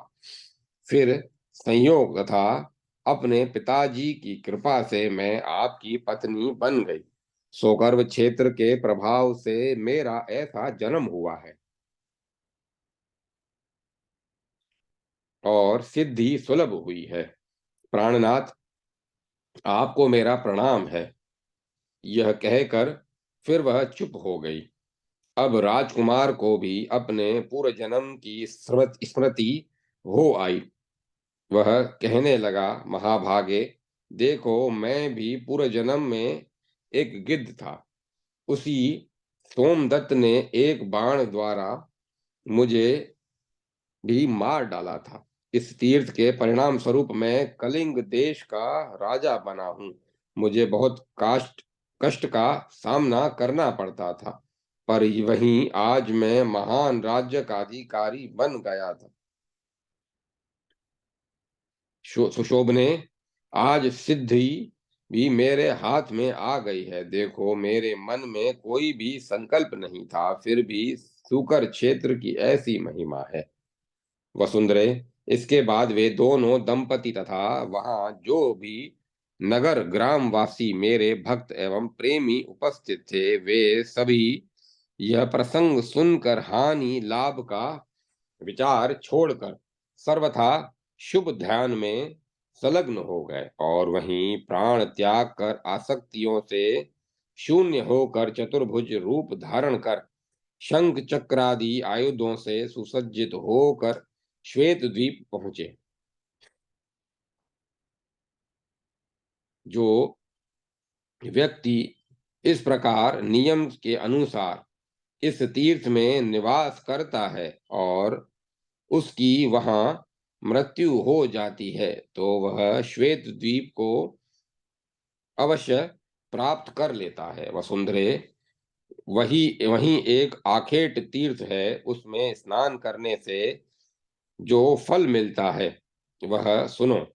फिर संयोग तथा अपने पिताजी की कृपा से मैं आपकी पत्नी बन गई। सोगर्भ क्षेत्र के प्रभाव से मेरा ऐसा जन्म हुआ है और सिद्धि सुलभ हुई है। प्राणनाथ, आपको मेरा प्रणाम है। यह कहकर फिर वह चुप हो गई। अब राजकुमार को भी अपने पूर्व जन्म की स्मृति हो आई। वह कहने लगा, महाभागे, देखो मैं भी पूर्व जन्म में एक गिद्ध था। उसी सोमदत्त ने एक बाण द्वारा मुझे भी मार डाला था। इस तीर्थ के परिणाम स्वरूप मैं कलिंग देश का राजा बना हूँ। मुझे बहुत कष्ट कष्ट का सामना करना पड़ता था, पर वहीं आज मैं महान राज्य का अधिकारी बन गया था। सुशोभने, आज सिद्धि भी मेरे हाथ में आ गई है। देखो, मेरे मन में कोई भी संकल्प नहीं था, फिर भी सूकर क्षेत्र की ऐसी महिमा है। वसुंधरे, इसके बाद वे दोनों दंपति तथा वहां जो भी नगर ग्रामवासी मेरे भक्त एवं प्रेमी उपस्थित थे, वे सभी यह प्रसंग सुनकर हानि लाभ का विचार छोड़कर सर्वथा शुभ ध्यान में संलग्न हो गए और वहीं प्राण त्याग कर आसक्तियों से शून्य होकर चतुर्भुज रूप धारण कर शंख चक्रादि आयुधों से सुसज्जित होकर श्वेत द्वीप पहुंचे। जो व्यक्ति इस प्रकार नियम के अनुसार इस तीर्थ में निवास करता है और उसकी वहां मृत्यु हो जाती है, तो वह श्वेत द्वीप को अवश्य प्राप्त कर लेता है। वसुंधरे, वही वहीं एक आखेट तीर्थ है, उसमें स्नान करने से जो फल मिलता है वह सुनो।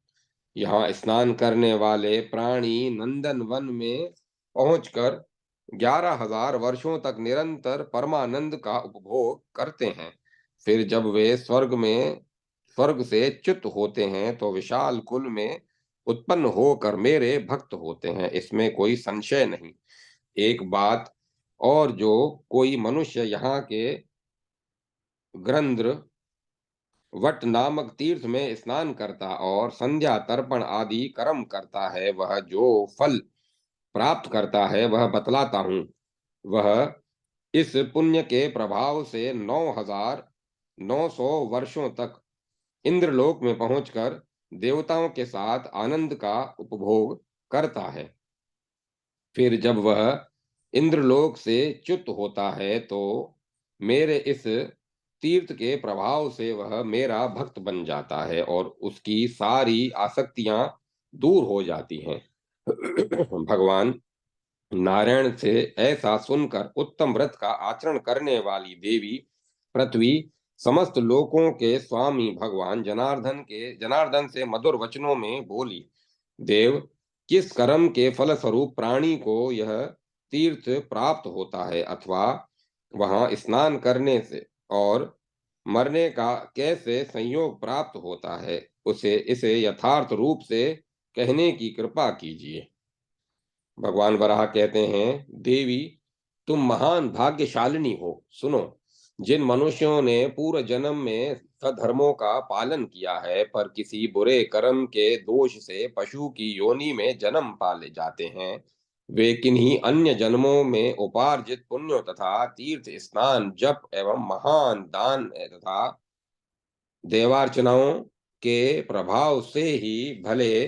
यहाँ स्नान करने वाले प्राणी नंदन वन में पहुंचकर 11,000 वर्षों तक निरंतर परमानंद का उपभोग करते हैं। फिर जब वे स्वर्ग से च्युत होते हैं तो विशाल कुल में उत्पन्न होकर मेरे भक्त होते हैं, इसमें कोई संशय नहीं। एक बात और, जो कोई मनुष्य यहाँ के ग्रंद्र वट नामक तीर्थ में स्नान करता और संध्या तर्पण आदि कर्म करता है, वह जो फल प्राप्त करता है वह बतलाता हूँ। वह इस पुण्य के प्रभाव से 9,900 वर्षों तक इंद्रलोक में पहुंचकर देवताओं के साथ आनंद का उपभोग करता है। फिर जब वह इंद्रलोक से च्युत होता है तो मेरे इस तीर्थ के प्रभाव से वह मेरा भक्त बन जाता है और उसकी सारी आसक्तियां दूर हो जाती हैं। भगवान नारायण से ऐसा सुनकर उत्तम व्रत का आचरण करने वाली देवी पृथ्वी समस्त लोकों के स्वामी भगवान जनार्दन से मधुर वचनों में बोली, देव, किस कर्म के फल स्वरूप प्राणी को यह तीर्थ प्राप्त होता है, अथवा वहां स्नान करने से और मरने का कैसे संयोग प्राप्त होता है, उसे इसे यथार्थ रूप से कहने की कृपा कीजिए। भगवान वराह कहते हैं, देवी, तुम महान भाग्यशालिनी हो। सुनो, जिन मनुष्यों ने पूर्व जन्म में सधर्मों का पालन किया है पर किसी बुरे कर्म के दोष से पशु की योनि में जन्म पाले जाते हैं, वे किन्हीं अन्य जन्मों में उपार्जित पुण्यों तथा तीर्थ स्नान जप एवं महान दान तथा देवार्चनाओं के प्रभाव से ही भले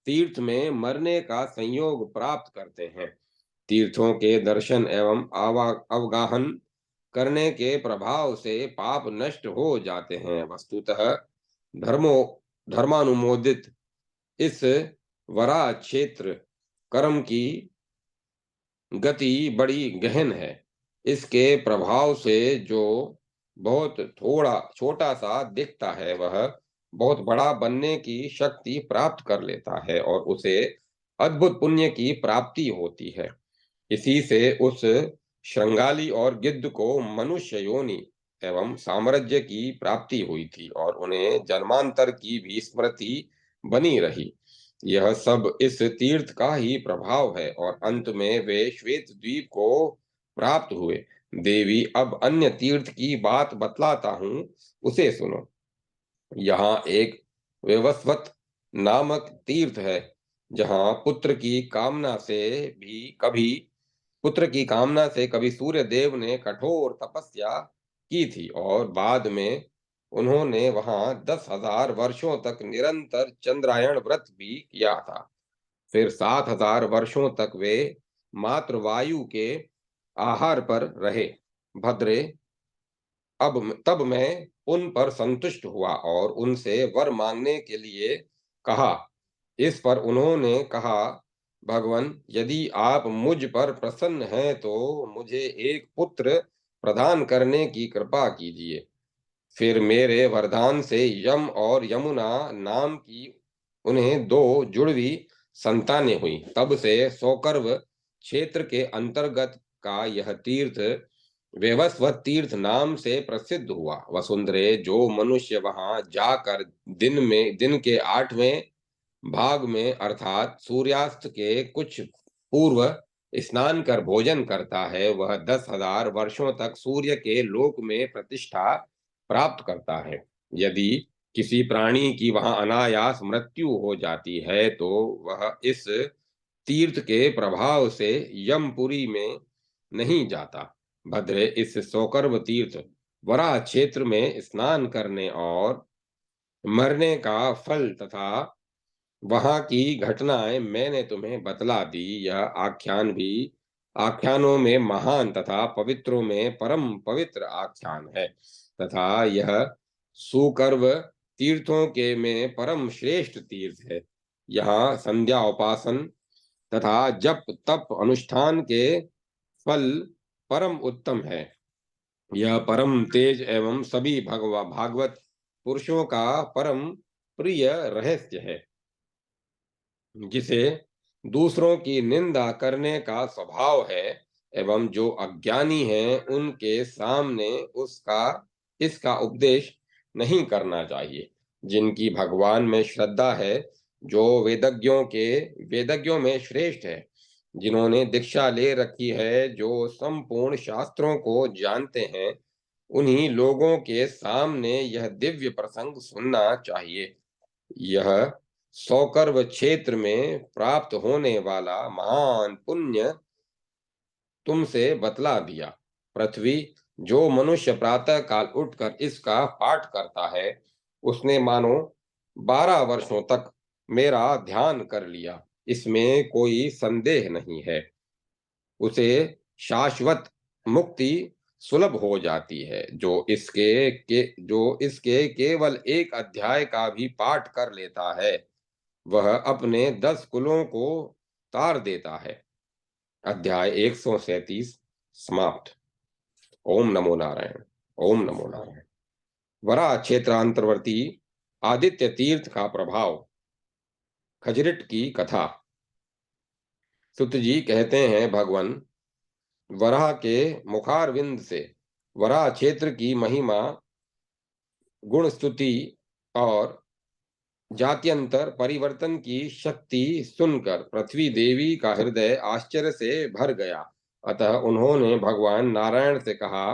तीर्थ में मरने का संयोग प्राप्त करते हैं, तीर्थों के दर्शन एवं अवगाहन करने के प्रभाव से पाप नष्ट हो जाते हैं। वस्तुतः धर्मो धर्मानुमोदित इस वरा क्षेत्र कर्म की गति बड़ी गहन है। इसके प्रभाव से जो बहुत थोड़ा छोटा सा दिखता है, वह बहुत बड़ा बनने की शक्ति प्राप्त कर लेता है और उसे अद्भुत पुण्य की प्राप्ति होती है। इसी से उस श्रृंगाली और गिद्ध को मनुष्य योनि एवं साम्राज्य की प्राप्ति हुई थी और उन्हें जन्मांतर की भी स्मृति बनी रही। यह सब इस तीर्थ का ही प्रभाव है और अंत में वे श्वेत द्वीप को प्राप्त हुए। देवी, अब अन्य तीर्थ की बात बतलाता हूँ, उसे सुनो। यहाँ एक विवस्वत नामक तीर्थ है, जहाँ पुत्र की कामना से कभी सूर्य देव ने कठोर तपस्या की थी और बाद में उन्होंने वहां 10,000 वर्षों तक निरंतर चंद्रायण व्रत भी किया था। फिर 7,000 वर्षों तक वे मात्र वायु के आहार पर रहे। भद्रे, तब मैं उन पर संतुष्ट हुआ और उनसे वर मांगने के लिए कहा। इस पर उन्होंने कहा, भगवन, यदि आप मुझ पर प्रसन्न हैं तो मुझे एक पुत्र प्रदान करने की कृपा कीजिए। फिर मेरे वरदान से यम और यमुना नाम की उन्हें 2 जुड़वी संतानें हुई। तब से सौकर्व क्षेत्र के अंतर्गत का यह तीर्थ वैवस्वत तीर्थ नाम से प्रसिद्ध हुआ। वसुंधरे, जो मनुष्य वहां जाकर दिन के 8वें भाग में अर्थात सूर्यास्त के कुछ पूर्व स्नान कर भोजन करता है, वह 10,000 वर्षों तक सूर्य के लोक में प्रतिष्ठा प्राप्त करता है। यदि किसी प्राणी की वहां अनायास मृत्यु हो जाती है तो वह इस तीर्थ के प्रभाव से यमपुरी में नहीं जाता। भद्रे, इस सौकर्व तीर्थ वराह क्षेत्र में स्नान करने और मरने का फल तथा वहां की घटनाएं मैंने तुम्हें बतला दी। यह आख्यान भी आख्यानों में महान तथा पवित्रों में परम पवित्र आख्यान है तथा यह सुकर्व तीर्थों के में परम श्रेष्ठ तीर्थ है। यहाँ संध्या उपासन तथा जप तप अनुष्ठान के फल परम उत्तम है। यह परम तेज एवं सभी भागवत पुरुषों का परम प्रिय रहस्य है, जिसे दूसरों की निंदा करने का स्वभाव है एवं जो अज्ञानी हैं उनके सामने उसका इसका उपदेश नहीं करना चाहिए। जिनकी भगवान में श्रद्धा है, जो वेदज्ञों में श्रेष्ठ है, जिन्होंने दीक्षा ले रखी है, जो संपूर्ण शास्त्रों को जानते हैं, उन्हीं लोगों के सामने यह दिव्य प्रसंग सुनना चाहिए। यह सौकर्व क्षेत्र में प्राप्त होने वाला महान पुण्य तुमसे बतला दिया। पृथ्वी, जो मनुष्य प्रातः काल उठकर इसका पाठ करता है, उसने मानो 12 वर्षों तक मेरा ध्यान कर लिया। इसमें कोई संदेह नहीं है। उसे शाश्वत मुक्ति सुलभ हो जाती है। जो इसके केवल एक अध्याय का भी पाठ कर लेता है, वह अपने 10 कुलों को तार देता है। अध्याय 137 समाप्त। ओम नमो नारायण। ओम नमो नारायण। वरा क्षेत्रांतर्वर्ती आदित्य तीर्थ का प्रभाव। खजरिट की कथा। सुत जी कहते हैं, भगवान वराह के मुखारविंद से वराह क्षेत्र की महिमा, गुण स्तुति और जात्यंतर परिवर्तन की शक्ति सुनकर पृथ्वी देवी का हृदय आश्चर्य से भर गया। अतः उन्होंने भगवान नारायण से कहा,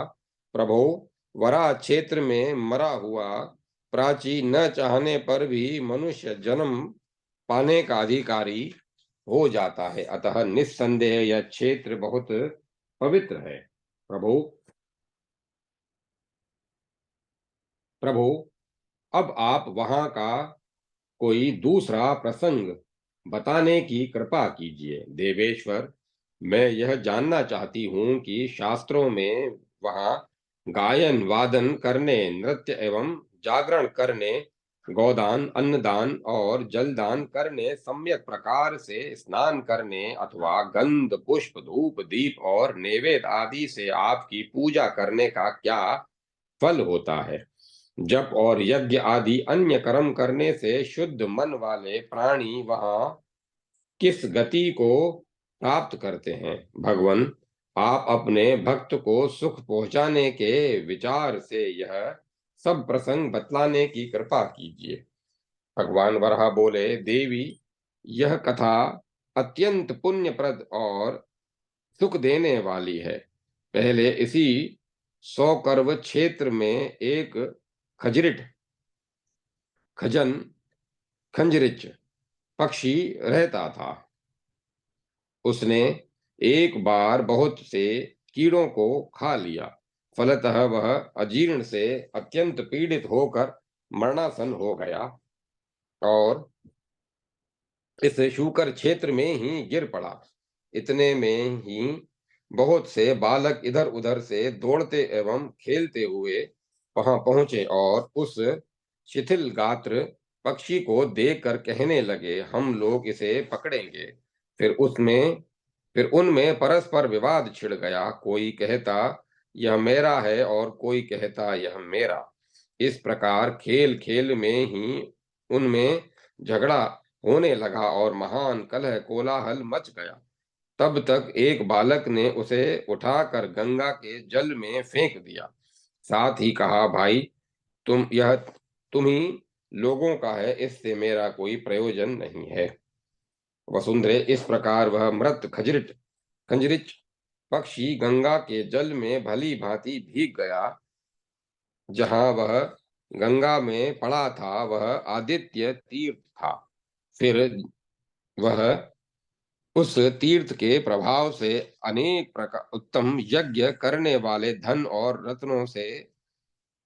प्रभो, वराह क्षेत्र में मरा हुआ प्राची न चाहने पर भी मनुष्य जन्म पाने का अधिकारी हो जाता है। अतः निस्संदेह यह क्षेत्र बहुत पवित्र है। प्रभो प्रभो अब आप वहां का कोई दूसरा प्रसंग बताने की कृपा कीजिए। देवेश्वर, मैं यह जानना चाहती हूँ कि शास्त्रों में वहाँ गायन वादन करने, नृत्य एवं जागरण करने, गोदान, अन्नदान और जलदान करने, सम्यक प्रकार से स्नान करने अथवा गंध, पुष्प, धूप, दीप और नैवेद्य आदि से आपकी पूजा करने का क्या फल होता है? जप और यज्ञ आदि अन्य कर्म करने से शुद्ध मन वाले प्राणी वहाँ किस गति को प्राप्त करते हैं? भगवान, आप अपने भक्त को सुख पहुंचाने के विचार से यह सब प्रसंग बतलाने की कृपा कीजिए। भगवान वराह बोले, देवी, यह कथा अत्यंत पुण्यप्रद और सुख देने वाली है। पहले इसी 100 करव क्षेत्र में एक खजरिट खजन खंजरिच पक्षी रहता था। उसने एक बार बहुत से कीड़ों को खा लिया। फलतः वह अजीर्ण से अत्यंत पीड़ित होकर मरणासन हो गया और इस शूकर क्षेत्र में ही गिर पड़ा। इतने में ही बहुत से बालक इधर उधर से दौड़ते एवं खेलते हुए वहां पहुंचे और उस शिथिल गात्र पक्षी को देखकर कहने लगे, हम लोग इसे पकड़ेंगे। फिर उसमें फिर उनमें परस्पर विवाद छिड़ गया। कोई कहता यह मेरा है और कोई कहता यह मेरा। इस प्रकार खेल खेल में ही उनमें झगड़ा होने लगा और महान कलह कोलाहल मच गया। तब तक एक बालक ने उसे उठाकर गंगा के जल में फेंक दिया। साथ ही कहा, भाई, यह तुम ही लोगों का है, इससे मेरा कोई प्रयोजन नहीं है। वसुंधरे, इस प्रकार वह मृत खंजरीच पक्षी गंगा के जल में भली भांति भीग गया। जहां वह गंगा में पड़ा था वह आदित्य तीर्थ था। फिर वह उस तीर्थ के प्रभाव से अनेक प्रकार उत्तम यज्ञ करने वाले धन और रत्नों से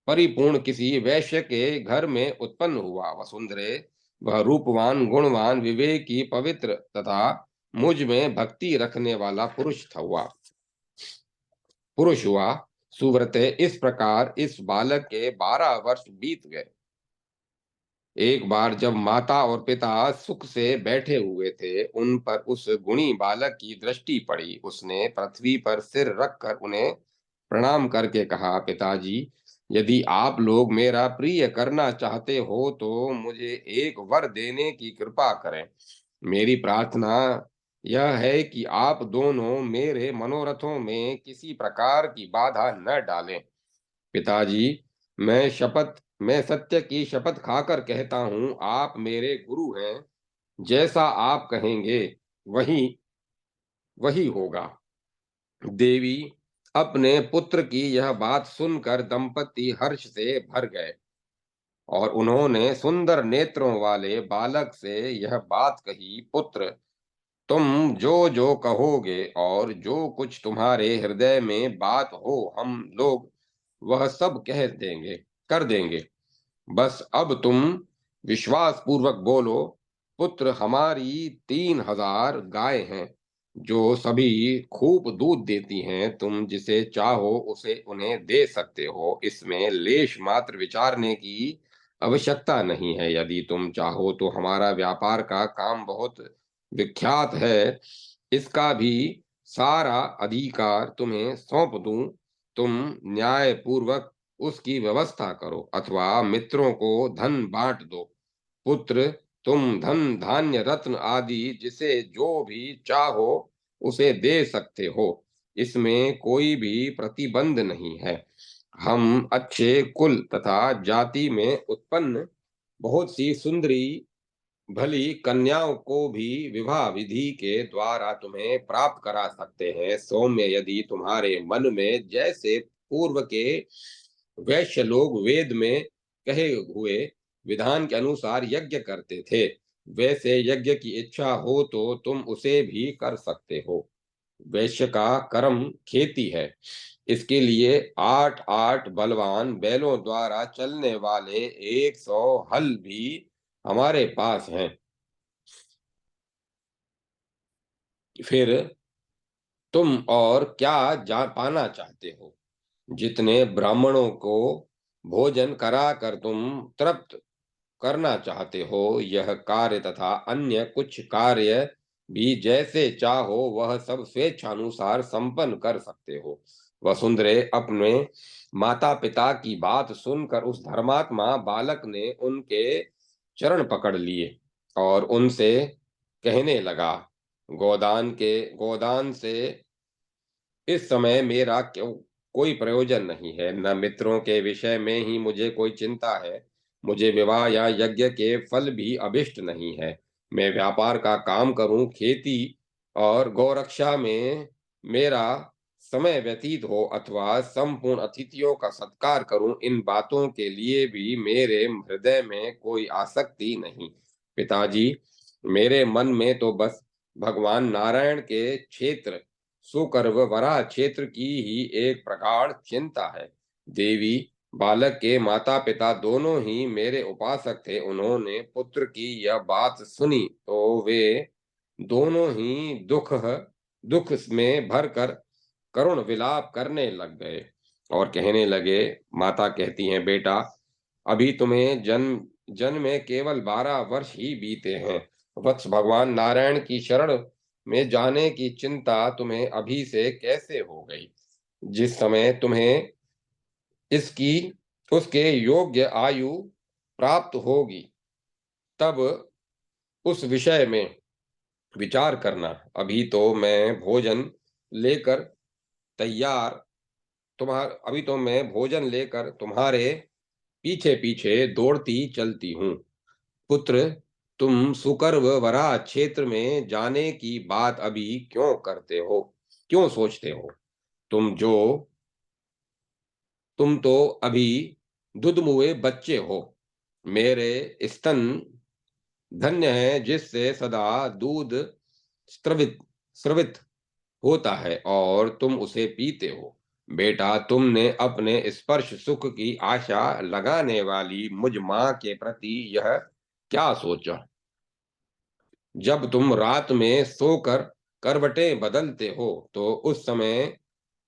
परिपूर्ण किसी वैश्य के घर में उत्पन्न हुआ। वसुंधरे, वह रूपवान, गुणवान, विवेकी, पवित्र तथा मुझ में भक्ति रखने वाला पुरुष हुआ। सुव्रते, इस प्रकार इस बालक के 12 वर्ष बीत गए। एक बार जब माता और पिता सुख से बैठे हुए थे, उन पर उस गुणी बालक की दृष्टि पड़ी। उसने पृथ्वी पर सिर रखकर उन्हें प्रणाम करके कहा, पिताजी, यदि आप लोग मेरा प्रिय करना चाहते हो तो मुझे एक वर देने की कृपा करें। मेरी प्रार्थना यह है कि आप दोनों मेरे मनोरथों में किसी प्रकार की बाधा न डालें। पिताजी, मैं सत्य की शपथ खाकर कहता हूँ, आप मेरे गुरु हैं। जैसा आप कहेंगे वही वही होगा। देवी, अपने पुत्र की यह बात सुनकर दंपति हर्ष से भर गए और उन्होंने सुंदर नेत्रों वाले बालक से यह बात कही, पुत्र, तुम जो जो कहोगे और जो कुछ तुम्हारे हृदय में बात हो, हम लोग वह सब कह देंगे, कर देंगे। बस अब तुम विश्वास पूर्वक बोलो। पुत्र, हमारी 3,000 गाय हैं जो सभी खूब दूध देती हैं। तुम जिसे चाहो उसे उन्हें दे सकते हो। इसमें लेश मात्र विचारने की आवश्यकता नहीं है। यदि तुम चाहो तो हमारा व्यापार का काम बहुत विख्यात है, इसका भी सारा अधिकार तुम्हें सौंप दूं। तुम न्याय पूर्वक उसकी व्यवस्था करो अथवा मित्रों को धन बांट दो। पुत्र, तुम धन, धान्य, रत्न आदि जिसे जो भी चाहो उसे दे सकते हो। इसमें कोई भी प्रतिबंध नहीं है। हम अच्छे कुल तथा जाति में उत्पन्न बहुत सी सुंदरी भली कन्याओं को भी विवाह विधि के द्वारा तुम्हें प्राप्त करा सकते हैं। सौम्य, यदि तुम्हारे मन में जैसे पूर्व के वैश्य लोग वेद में कहे हुए विधान के अनुसार यज्ञ करते थे, वैसे यज्ञ की इच्छा हो तो तुम उसे भी कर सकते हो। वैश्य का कर्म खेती है। इसके लिए 8-8 बलवान बैलों द्वारा चलने वाले 100 हल भी हमारे पास हैं। फिर तुम और क्या जान पाना चाहते हो? जितने ब्राह्मणों को भोजन कराकर तुम तृप्त करना चाहते हो, यह कार्य तथा अन्य कुछ कार्य भी जैसे चाहो वह सब स्वेच्छानुसार संपन्न कर सकते हो। वसुंधरे, अपने माता पिता की बात सुनकर उस धर्मात्मा बालक ने उनके चरण पकड़ लिए और उनसे कहने लगा, गोदान से इस समय मेरा क्यों कोई प्रयोजन नहीं है, न मित्रों के विषय में ही मुझे कोई चिंता है। मुझे विवाह या यज्ञ के फल भी अभिष्ट नहीं है। मैं व्यापार का काम करूं, खेती और गौरक्षा में मेरा समय व्यतीत हो अथवा संपूर्ण अतिथियों का सत्कार करूं, इन बातों के लिए भी मेरे हृदय में कोई आसक्ति नहीं। पिताजी, मेरे मन में तो बस भगवान नारायण के क्षेत्र सुकर्व वराह क्षेत्र की ही एक प्रगाढ़ चिंता है। देवी, बालक के माता पिता दोनों ही मेरे उपासक थे। उन्होंने पुत्र की यह बात सुनी तो वे दोनों ही दुख में भरकर करुण विलाप करने लग गए और कहने लगे। माता कहती हैं, बेटा, अभी तुम्हें जन्म में केवल 12 वर्ष ही बीते हैं। वत्स, भगवान नारायण की शरण में जाने की चिंता तुम्हें अभी से कैसे हो गई? जिस समय तुम्हें इसकी उसके योग्य आयु प्राप्त होगी, तब उस विषय में विचार करना। तैयार अभी तो मैं भोजन लेकर तुम्हारे पीछे पीछे दौड़ती चलती हूँ। पुत्र, तुम सुकर्व वराह क्षेत्र में जाने की बात अभी क्यों सोचते हो? तुम जो तुम तो अभी दुधमुए बच्चे हो। मेरे स्तन धन्य हैं, जिससे सदा दूध स्रवित स्रवित होता है और तुम उसे पीते हो। बेटा, तुमने अपने स्पर्श सुख की आशा लगाने वाली मुझ मां के प्रति यह क्या सोचा? जब तुम रात में सोकर करवटें बदलते हो तो उस समय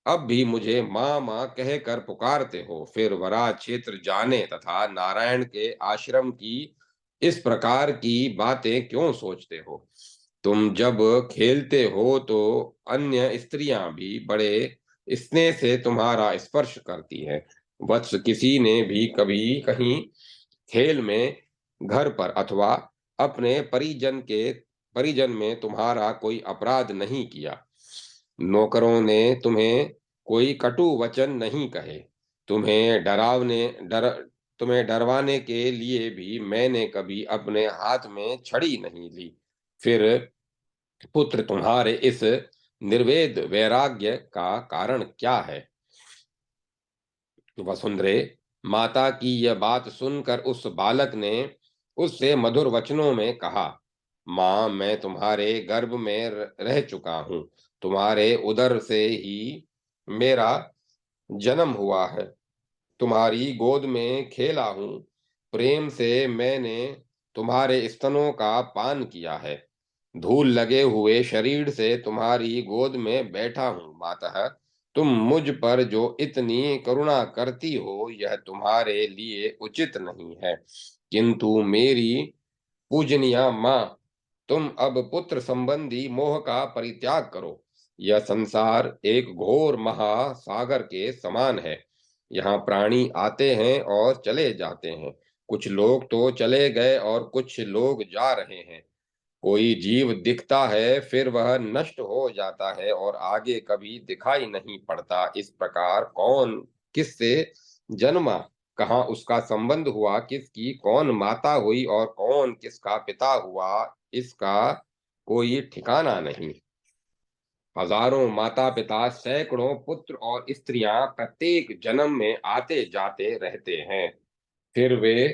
अब भी मुझे माँ माँ कहकर पुकारते हो। फिर वराह क्षेत्र जाने तथा नारायण के आश्रम की इस प्रकार की बातें क्यों सोचते हो? तुम जब खेलते हो तो अन्य स्त्रियां भी बड़े स्नेह से तुम्हारा स्पर्श करती हैं। वत्स, किसी ने भी कभी कहीं खेल में, घर पर अथवा अपने परिजन में तुम्हारा कोई अपराध नहीं किया। नौकरों ने तुम्हें कोई कटु वचन नहीं कहे। तुम्हें डरावने डर तुम्हें डरवाने के लिए भी मैंने कभी अपने हाथ में छड़ी नहीं ली। फिर पुत्र, तुम्हारे इस निर्वेद वैराग्य का कारण क्या है? वसुंधरे, माता की यह बात सुनकर उस बालक ने उससे मधुर वचनों में कहा, मां, मैं तुम्हारे गर्भ में रह चुका हूं। तुम्हारे उदर से ही मेरा जन्म हुआ है। तुम्हारी गोद में खेला हूं। प्रेम से मैंने तुम्हारे स्तनों का पान किया है। धूल लगे हुए शरीर से तुम्हारी गोद में बैठा हूं। माता, तुम मुझ पर जो इतनी करुणा करती हो, यह तुम्हारे लिए उचित नहीं है। किंतु मेरी पूजनीय माँ, तुम अब पुत्र संबंधी मोह का परित्याग करो। यह संसार एक घोर महासागर के समान है। यहाँ प्राणी आते हैं और चले जाते हैं। कुछ लोग तो चले गए और कुछ लोग जा रहे हैं। कोई जीव दिखता है, फिर वह नष्ट हो जाता है और आगे कभी दिखाई नहीं पड़ता। इस प्रकार कौन किससे जन्मा, कहाँ उसका संबंध हुआ, किसकी कौन माता हुई और कौन किसका पिता हुआ, इसका कोई ठिकाना नहीं। हजारों माता पिता, सैकड़ों पुत्र और स्त्रियां प्रत्येक जन्म में आते जाते रहते हैं। फिर वे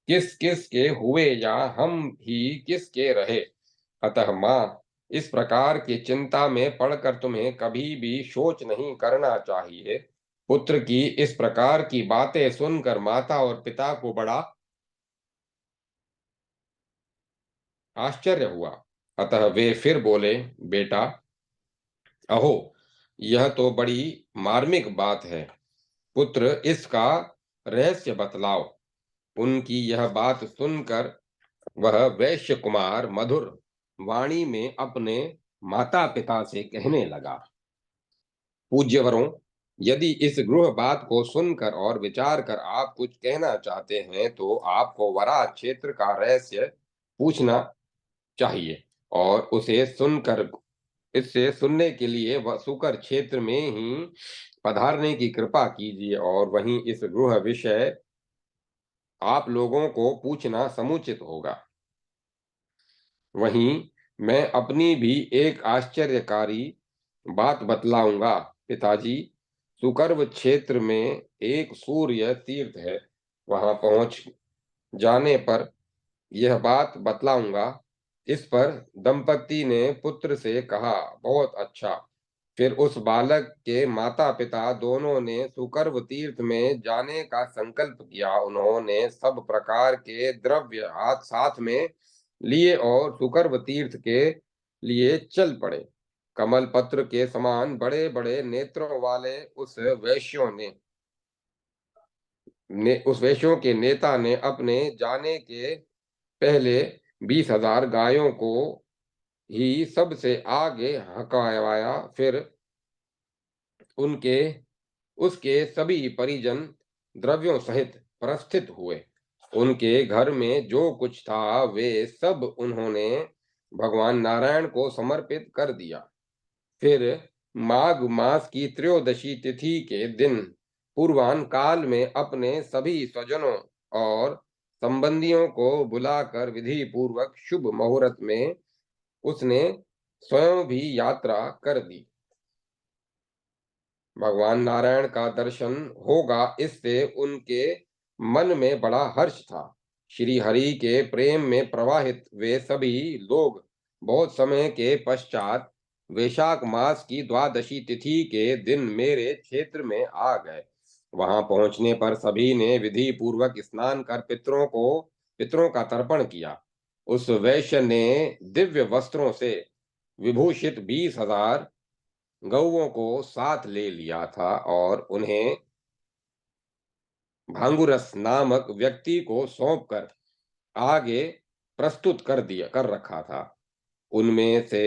किस किस के हुए या हम ही किसके रहे। अतः मां, इस प्रकार की चिंता में पड़कर तुम्हें कभी भी शोच नहीं करना चाहिए। पुत्र की इस प्रकार की बातें सुनकर माता और पिता को बड़ा आश्चर्य हुआ। अतः वे फिर बोले, बेटा, अहो, यह तो बड़ी मार्मिक बात है। पुत्र, इसका रहस्य बतलाओ। उनकी यह बात सुनकर वह वैश्य कुमार मधुर वाणी में अपने माता पिता से कहने लगा, पूज्यवरों, यदि इस गृह बात को सुनकर और विचार कर आप कुछ कहना चाहते हैं तो आपको वरा क्षेत्र का रहस्य पूछना चाहिए और उसे सुनकर इससे सुनने के लिए वह सुकर क्षेत्र में ही पधारने की कृपा कीजिए और वहीं इस गृह विषय आप लोगों को पूछना समुचित होगा। वहीं मैं अपनी भी एक आश्चर्यकारी बात बतलाऊंगा। पिताजी, सुकर्व क्षेत्र में एक सूर्य तीर्थ है। वहां पहुंच जाने पर यह बात बतलाऊंगा। इस पर दंपति ने पुत्र से कहा, बहुत अच्छा। फिर उस बालक के माता पिता दोनों ने सुकर्व तीर्थ में जाने का संकल्प किया। उन्होंने सब प्रकार के द्रव्य हाथ साथ में लिए और सुकर्व तीर्थ के लिए चल पड़े। कमल पत्र के समान बड़े बड़े नेत्रों वाले उस वैश्यों के नेता ने अपने जाने के पहले 20,000 गायों को ही सबसे आगे हकवाया। फिर उनके उसके सभी परिजन द्रव्यों सहित प्रस्थित हुए। उनके घर में जो कुछ था वे सब उन्होंने भगवान नारायण को समर्पित कर दिया। फिर माघ मास की त्रयोदशी तिथि के दिन पूर्वाह्न काल में अपने सभी स्वजनों और संबंधियों को बुलाकर विधि पूर्वक शुभ मुहूर्त में उसने स्वयं भी यात्रा कर दी। भगवान नारायण का दर्शन होगा, इससे उनके मन में बड़ा हर्ष था। श्री हरि के प्रेम में प्रवाहित वे सभी लोग बहुत समय के पश्चात वैशाख मास की द्वादशी तिथि के दिन मेरे क्षेत्र में आ गए। वहां पहुंचने पर सभी ने विधि पूर्वक स्नान कर पितरों का तर्पण किया। उस वैश्य ने दिव्य वस्त्रों से विभूषित 20,000 गौओं को साथ ले लिया था और उन्हें भांगुरस नामक व्यक्ति को सौंपकर आगे प्रस्तुत कर रखा था। उनमें से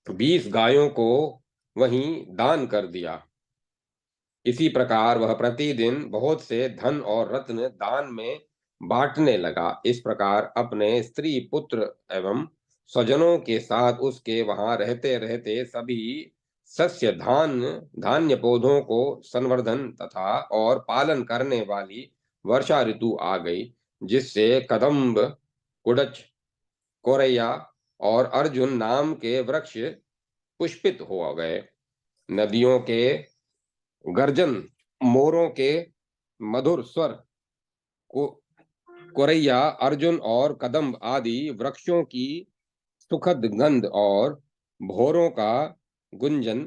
20 गायों को वहीं दान कर दिया। इसी प्रकार वह प्रतिदिन बहुत से धन और रत्न दान में बांटने लगा। इस प्रकार अपने स्त्री पुत्र एवं स्वजनों के साथ उसके वहां रहते रहते सभी धान्य पौधों को संवर्धन तथा और पालन करने वाली वर्षा ऋतु आ गई, जिससे कदम्ब, कुडच, कोरैया और अर्जुन नाम के वृक्ष पुष्पित हो गए। नदियों के गर्जन, मोरों के मधुर स्वर, को कोरैया, अर्जुन और कदम्ब आदि वृक्षों की सुखद गंध और भौरों का गुंजन,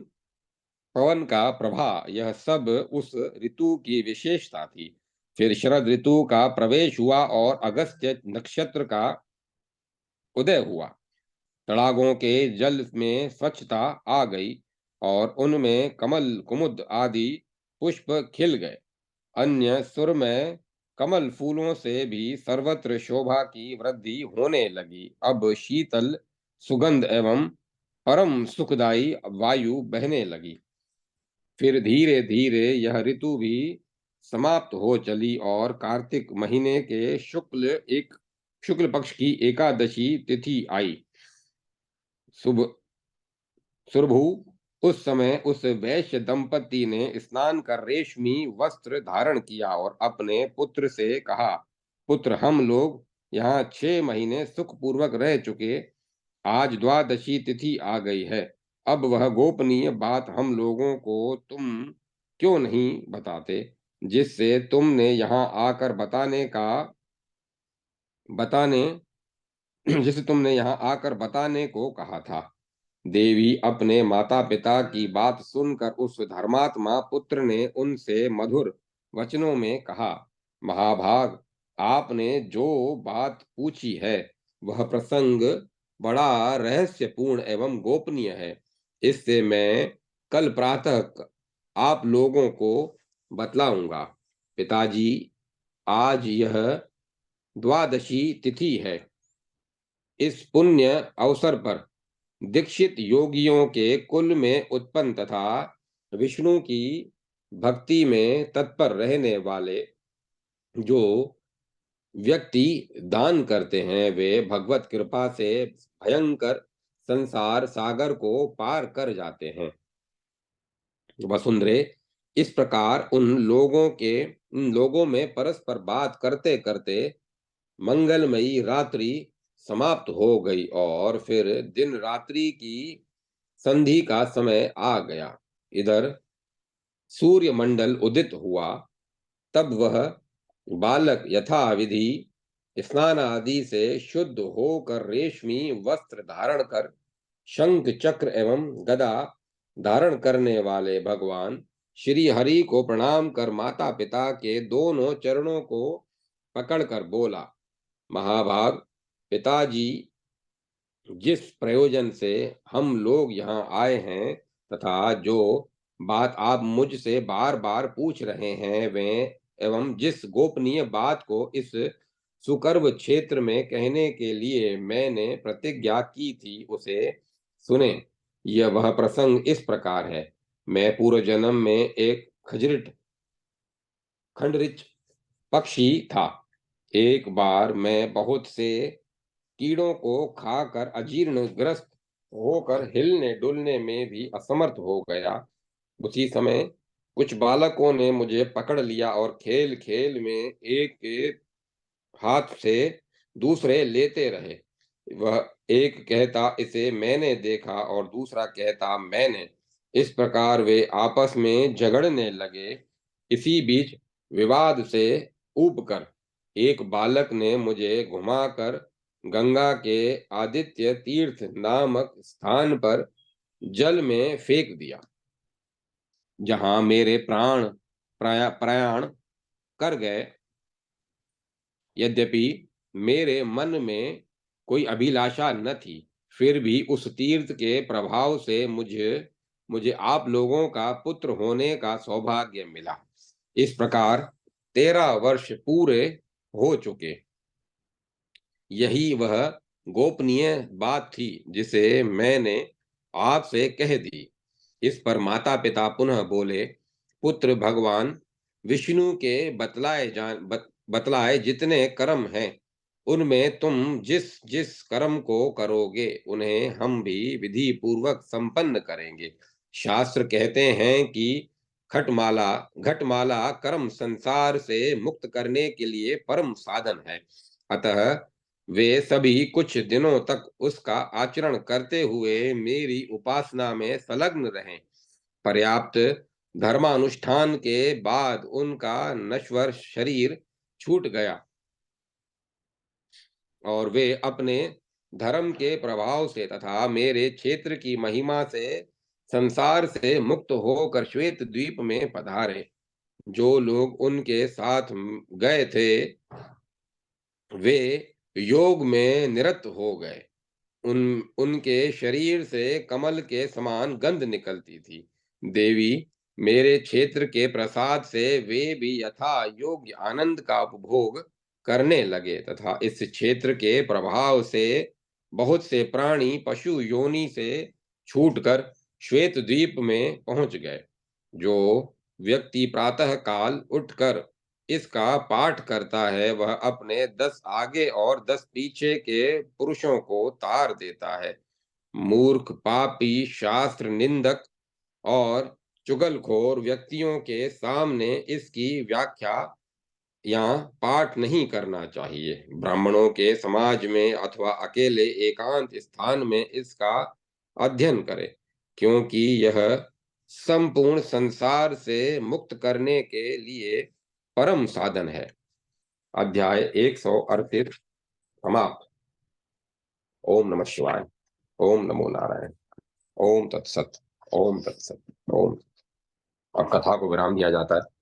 पवन का प्रभा, यह सब उस ऋतु की विशेषता थी। फिर शरद ऋतु का प्रवेश हुआ और अगस्त्य नक्षत्र का उदय हुआ। तड़ागों के जल में स्वच्छता आ गई और उनमें कमल, कुमुद आदि पुष्प खिल गए। अन्य सुरमय कमल फूलों से भी सर्वत्र शोभा की वृद्धि होने लगी। अब शीतल सुगंध एवं परम सुखदायी वायु बहने लगी। फिर धीरे धीरे यह ऋतु भी समाप्त हो चली और कार्तिक महीने के शुक्ल पक्ष की एकादशी तिथि आई। शुभ सुरभु उस समय उस वैश्य दंपति ने स्नान कर रेशमी वस्त्र धारण किया और अपने पुत्र से कहा, पुत्र, हम लोग यहाँ 6 महीने सुखपूर्वक रह चुके। आज द्वादशी तिथि आ गई है। अब वह गोपनीय बात हम लोगों को तुम क्यों नहीं बताते, जिससे तुमने यहाँ आकर बताने जिसे तुमने यहाँ आकर बताने को कहा था। देवी अपने माता पिता की बात सुनकर उस धर्मात्मा पुत्र ने उनसे मधुर वचनों में कहा, महाभाग, आपने जो बात पूछी है वह प्रसंग बड़ा रहस्यपूर्ण एवं गोपनीय है। इससे मैं कल प्रातः आप लोगों को बतलाऊंगा। पिताजी, आज यह द्वादशी तिथि है। इस पुण्य अवसर पर दीक्षित योगियों के कुल में उत्पन्न तथा विष्णु की भक्ति में तत्पर रहने वाले जो व्यक्ति दान करते हैं, वे भगवत कृपा से भयंकर संसार सागर को पार कर जाते हैं। वसुंधरे, इस प्रकार उन लोगों में परस्पर बात करते करते मंगलमयी रात्रि समाप्त हो गई और फिर दिन रात्रि की संधि का समय आ गया। इधर सूर्य मंडल उदित हुआ। तब वह बालक यथाविधि स्नान आदि से शुद्ध होकर रेशमी वस्त्र धारण कर शंख चक्र एवं गदा धारण करने वाले भगवान श्री हरि को प्रणाम कर माता पिता के दोनों चरणों को पकड़कर बोला, महाभाग पिताजी, जिस प्रयोजन से हम लोग यहाँ आए हैं तथा जो बात आप मुझसे बार बार पूछ रहे हैं, वे एवं जिस गोपनीय बात को इस सुकर्व क्षेत्र में कहने के लिए मैंने प्रतिज्ञा की थी, उसे सुने। यह वह प्रसंग इस प्रकार है। मैं पूर्व जन्म में एक खंडरिच पक्षी था। एक बार मैं बहुत से कीड़ों को खाकर अजीर्ण ग्रस्त होकर हिलने डुलने में भी असमर्थ हो गया। उसी समय कुछ बालकों ने मुझे पकड़ लिया और खेल खेल में एक के हाथ से दूसरे लेते रहे। वह एक कहता इसे मैंने देखा और दूसरा कहता मैंने। इस प्रकार वे आपस में झगड़ने लगे। इसी बीच विवाद से ऊबकर एक बालक ने मुझे घुमाकर गंगा के आदित्य तीर्थ नामक स्थान पर जल में फेंक दिया, जहां मेरे प्रयाण कर गए। यद्यपि मेरे मन में कोई अभिलाषा न थी, फिर भी उस तीर्थ के प्रभाव से मुझे मुझे आप लोगों का पुत्र होने का सौभाग्य मिला। इस प्रकार 13 वर्ष पूरे हो चुके। यही वह गोपनीय बात थी जिसे मैंने आपसे कह दी। इस पर माता पिता पुनः बोले, पुत्र, भगवान विष्णु के बतलाए जितने कर्म हैं, उनमें तुम जिस जिस कर्म को करोगे उन्हें हम भी विधि पूर्वक संपन्न करेंगे। शास्त्र कहते हैं कि घटमाला कर्म संसार से मुक्त करने के लिए परम साधन है। अतः वे सभी कुछ दिनों तक उसका आचरण करते हुए मेरी उपासना में संलग्न रहें। पर्याप्त धर्मानुष्ठान के बाद उनका नश्वर शरीर छूट गया और वे अपने धर्म के प्रभाव से तथा मेरे क्षेत्र की महिमा से संसार से मुक्त होकर श्वेत द्वीप में पधारे। जो लोग उनके साथ गए थे, वे योग में निरत हो गए। उनके शरीर से कमल के समान गंध निकलती थी। देवी, मेरे क्षेत्र के प्रसाद से वे भी यथा योग्य आनंद का उपभोग करने लगे तथा इस क्षेत्र के प्रभाव से बहुत से प्राणी पशु योनि से छूटकर श्वेत द्वीप में पहुंच गए। जो व्यक्ति प्रातः काल उठकर इसका पाठ करता है, वह अपने 10 आगे और 10 पीछे के पुरुषों को तार देता है। मूर्ख, पापी, शास्त्र निंदक और चुगलखोर व्यक्तियों के सामने इसकी व्याख्या या पाठ नहीं करना चाहिए। ब्राह्मणों के समाज में अथवा अकेले एकांत स्थान में इसका अध्ययन करें, क्योंकि यह संपूर्ण संसार से मुक्त करने के लिए परम साधन है। अध्याय 138 समाप्त। ओम नमः शिवाय। ओम नमो नारायण। ओम तत्सत। ओम तत्सत। ओम। और कथा को विराम दिया जाता है।